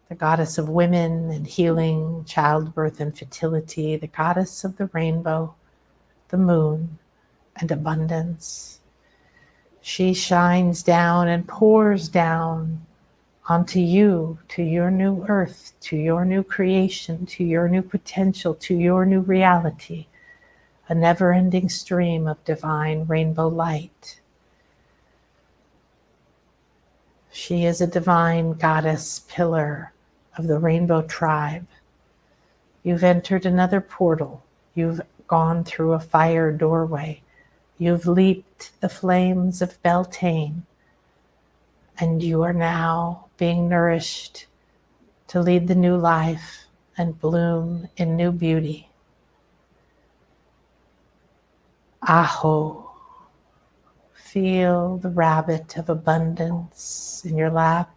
the goddess of women and healing, childbirth and fertility, the goddess of the rainbow, the moon, and abundance. She shines down and pours down onto you, to your new earth, to your new creation, to your new potential, to your new reality, a never-ending stream of divine rainbow light. She is a divine goddess pillar of the rainbow tribe. You've entered another portal. You've gone through a fire doorway. You've leaped the flames of Beltane, and you are now being nourished to lead the new life and bloom in new beauty. Aho. Feel the rabbit of abundance in your lap,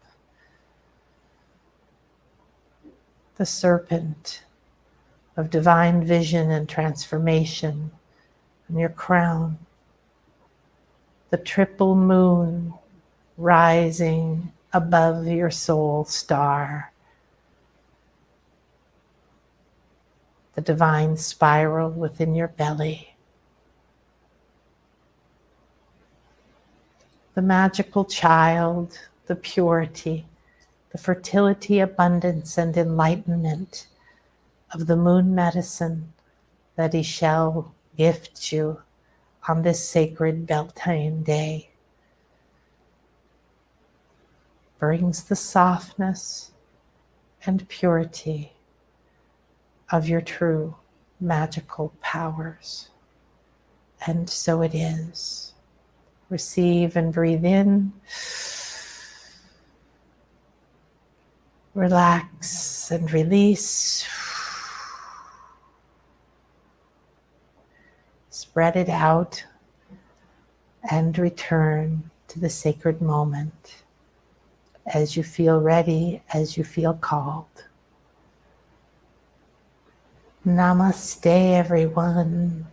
the serpent of divine vision and transformation in your crown, the triple moon rising above your soul star, the divine spiral within your belly, the magical child, the purity, the fertility, abundance, and enlightenment of the moon medicine that Ishel gifts you on this sacred Beltane day. Brings the softness and purity of your true magical powers. And so it is. Receive and breathe in. Relax and release. Spread it out and return to the sacred moment. as you feel ready, as you feel called. Namaste, everyone.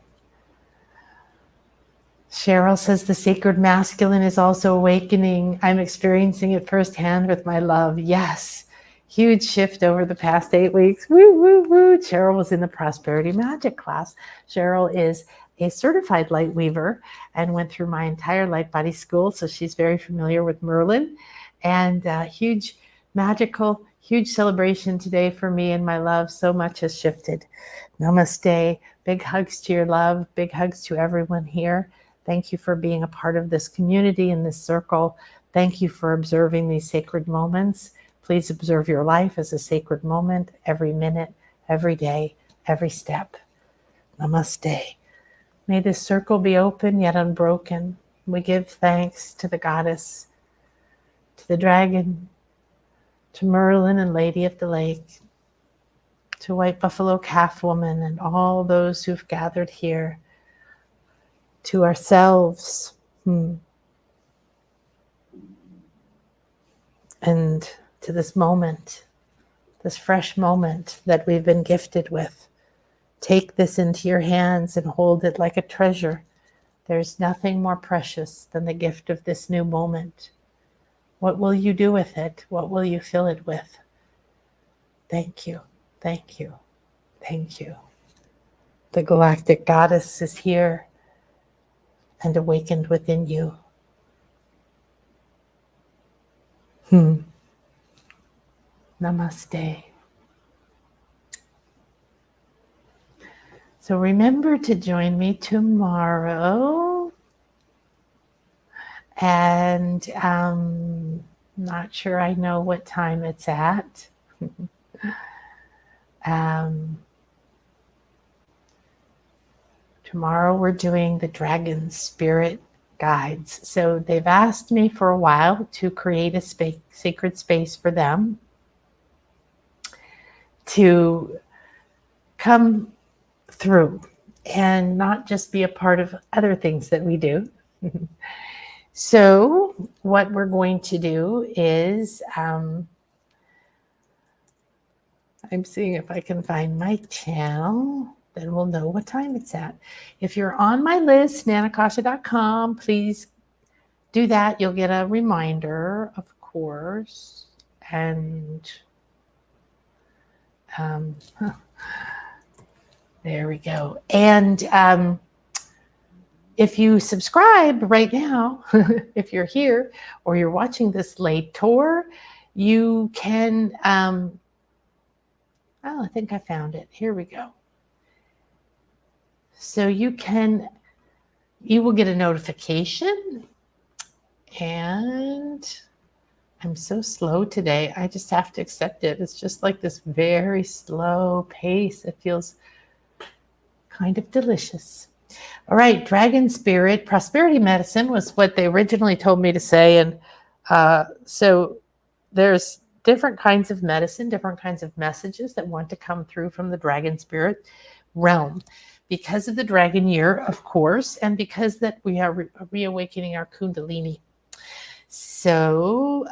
Cheryl says the sacred masculine is also awakening. I'm experiencing it firsthand with my love. Yes, huge shift over the past 8 weeks. Woo, woo, woo. Cheryl was in the Prosperity Magic class. Cheryl is a certified light weaver and went through my entire light body school, so she's very familiar with Merlin. And huge, magical, huge celebration today for me and my love. So much has shifted. Namaste. Big hugs to your love. Big hugs to everyone here. Thank you for being a part of this community in this circle. Thank you for observing these sacred moments. Please observe your life as a sacred moment every minute, every day, every step. Namaste. May this circle be open yet unbroken. We give thanks to the goddess, to the dragon, to Merlin and Lady of the Lake, to White Buffalo Calf Woman and all those who've gathered here, to ourselves, and to this moment, this fresh moment that we've been gifted with. Take this into your hands and hold it like a treasure. There's nothing more precious than the gift of this new moment. What will you do with it? What will you fill it with? Thank you, thank you, thank you. The Galactic Goddess is here and awakened within you. Namaste. So remember to join me tomorrow. And not sure I know what time it's at. Tomorrow we're doing the Dragon Spirit Guides. So they've asked me for a while to create a sacred space for them to come through and not just be a part of other things that we do. So what we're going to do is, I'm seeing if I can find my channel, then we'll know what time it's at. If you're on my list, nanakasha.com, please do that. You'll get a reminder, of course. And there we go. And if you subscribe right now, if you're here or you're watching this later, you can, I think I found it. Here we go. So you will get a notification, and I'm so slow today. I just have to accept it. It's just like this very slow pace. It feels kind of delicious. All right, Dragon Spirit, Prosperity Medicine was what they originally told me to say. And so there's different kinds of medicine, different kinds of messages that want to come through from the Dragon Spirit realm. Because of the Dragon Year, of course, and because that we are reawakening our Kundalini. So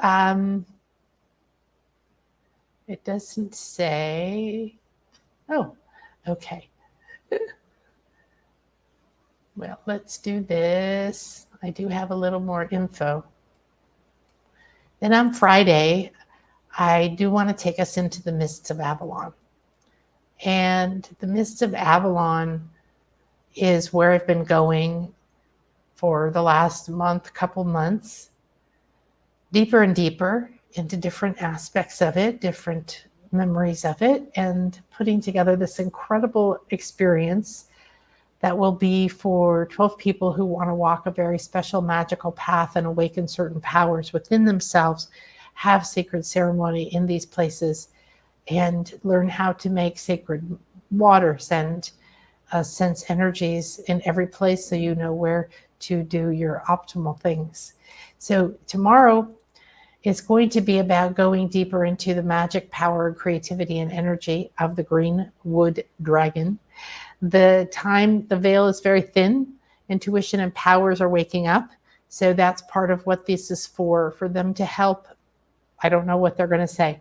it doesn't say, oh, okay. Well, let's do this. I do have a little more info. Then on Friday, I do want to take us into the Mists of Avalon. And the Mists of Avalon is where I've been going for the last couple months, deeper and deeper into different aspects of it, different memories of it, and putting together this incredible experience that will be for 12 people who want to walk a very special magical path and awaken certain powers within themselves, have sacred ceremony in these places, and learn how to make sacred waters and sense energies in every place so you know where to do your optimal things. So tomorrow is going to be about going deeper into the magic, power, creativity, and energy of the green wood dragon. The veil is very thin. Intuition and powers are waking up. So that's part of what this is for them to help I don't know what they're going to say.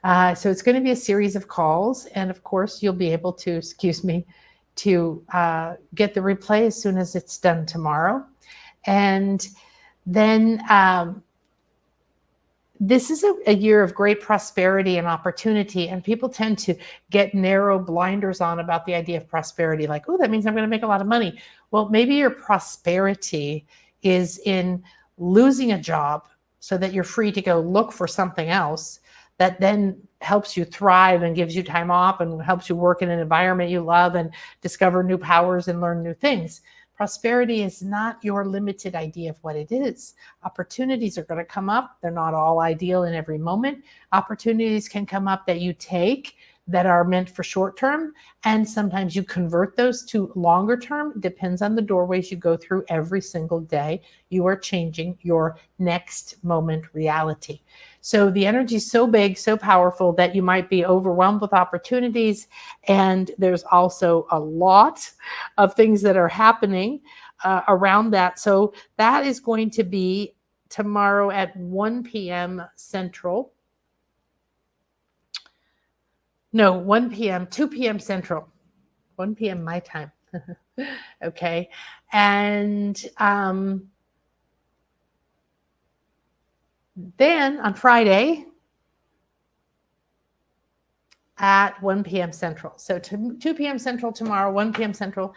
So it's going to be a series of calls. And of course, you'll be able to, to get the replay as soon as it's done tomorrow. And then this is a year of great prosperity and opportunity. And people tend to get narrow blinders on about the idea of prosperity. Like, oh, that means I'm going to make a lot of money. Well, maybe your prosperity is in losing a job so that you're free to go look for something else that then helps you thrive and gives you time off and helps you work in an environment you love and discover new powers and learn new things. Prosperity is not your limited idea of what it is. Opportunities are going to come up. They're not all ideal in every moment. Opportunities can come up that you take that are meant for short term, and sometimes you convert those to longer term. It depends on the doorways you go through every single day. You are changing your next moment reality. So the energy is so big, so powerful that you might be overwhelmed with opportunities. And there's also a lot of things that are happening around that. So that is going to be tomorrow at 1 p.m. Central. No, 1 p.m., 2 p.m. Central, 1 p.m. my time. Okay. And then on Friday at 1 p.m. Central. So 2 p.m. Central tomorrow, 1 p.m. Central,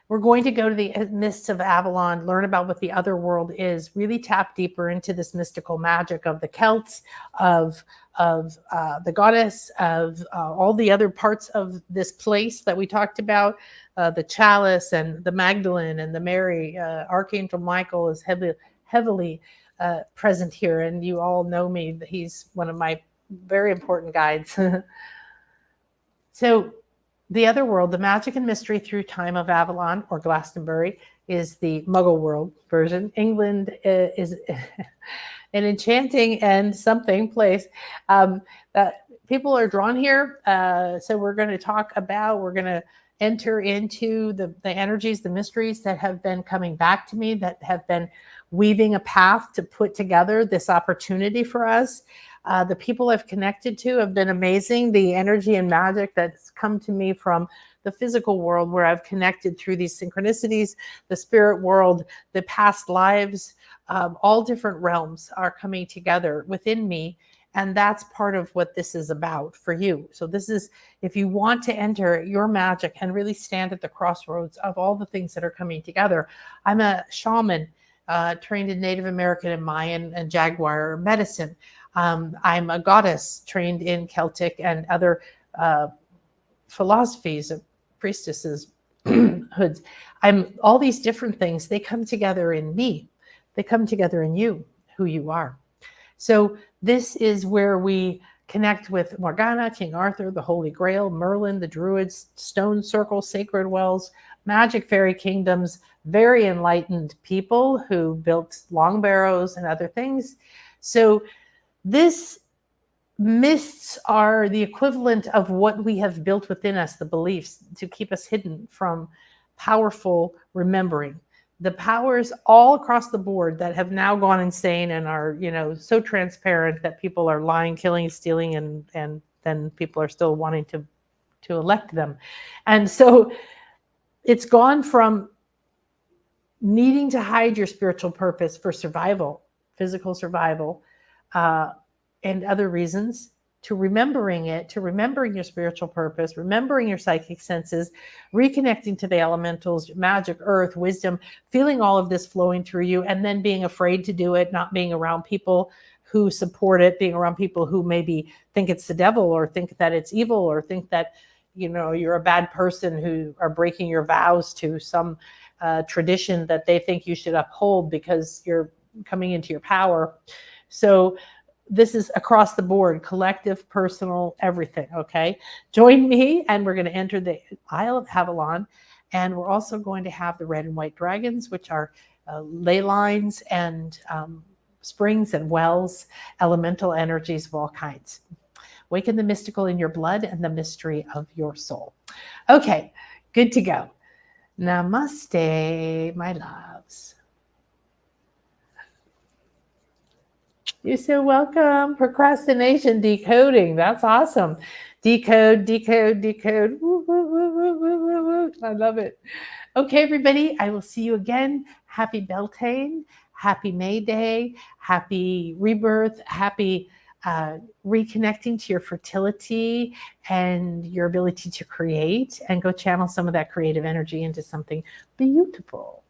we're going to go to the mists of Avalon, learn about what the other world is, really tap deeper into this mystical magic of the Celts, of the goddess, of all the other parts of this place that we talked about, the chalice and the Magdalene and the Mary. Archangel Michael is heavily present here, and you all know me. He's one of my very important guides. So the other world, the magic and mystery through time of Avalon or Glastonbury, is the Muggle world version. England is an enchanting and something place that people are drawn here. So we're going to enter into the energies, the mysteries that have been coming back to me, that have been weaving a path to put together this opportunity for us. The people I've connected to have been amazing. The energy and magic that's come to me from the physical world, where I've connected through these synchronicities, the spirit world, the past lives, all different realms are coming together within me. And that's part of what this is about for you. So this is, if you want to enter your magic and really stand at the crossroads of all the things that are coming together. I'm a shaman, trained in Native American and Mayan and Jaguar medicine. I'm a goddess trained in Celtic and other philosophies of priestesses, hoods. I'm all these different things. They come together in me. They come together in you, who you are. So this is where we connect with Morgana, King Arthur, the Holy Grail, Merlin, the Druids, stone circles, sacred wells, magic fairy kingdoms, very enlightened people who built long barrows and other things. So this mists are the equivalent of what we have built within us, the beliefs, to keep us hidden from powerful remembering. The powers all across the board that have now gone insane and are, so transparent that people are lying, killing, stealing, and then people are still wanting to elect them. And so it's gone from needing to hide your spiritual purpose for survival, physical survival, and other reasons, to remembering it, to remembering your spiritual purpose, remembering your psychic senses, reconnecting to the elementals, magic, earth, wisdom, feeling all of this flowing through you, and then being afraid to do it, not being around people who support it, being around people who maybe think it's the devil or think that it's evil or think that, you're a bad person, who are breaking your vows to some tradition that they think you should uphold because you're coming into your power. So this is across the board, collective, personal, everything, okay? Join me, and we're going to enter the Isle of Avalon, and we're also going to have the red and white dragons, which are ley lines and springs and wells, elemental energies of all kinds. Waken the mystical in your blood and the mystery of your soul. Okay, good to go. Namaste, my loves. You're so welcome. Procrastination decoding. That's awesome. Decode, decode, decode. Woo, woo, woo, woo, woo, woo, woo. I love it. Okay, everybody, I will see you again. Happy Beltane. Happy May Day. Happy rebirth. Happy reconnecting to your fertility and your ability to create, and go channel some of that creative energy into something beautiful.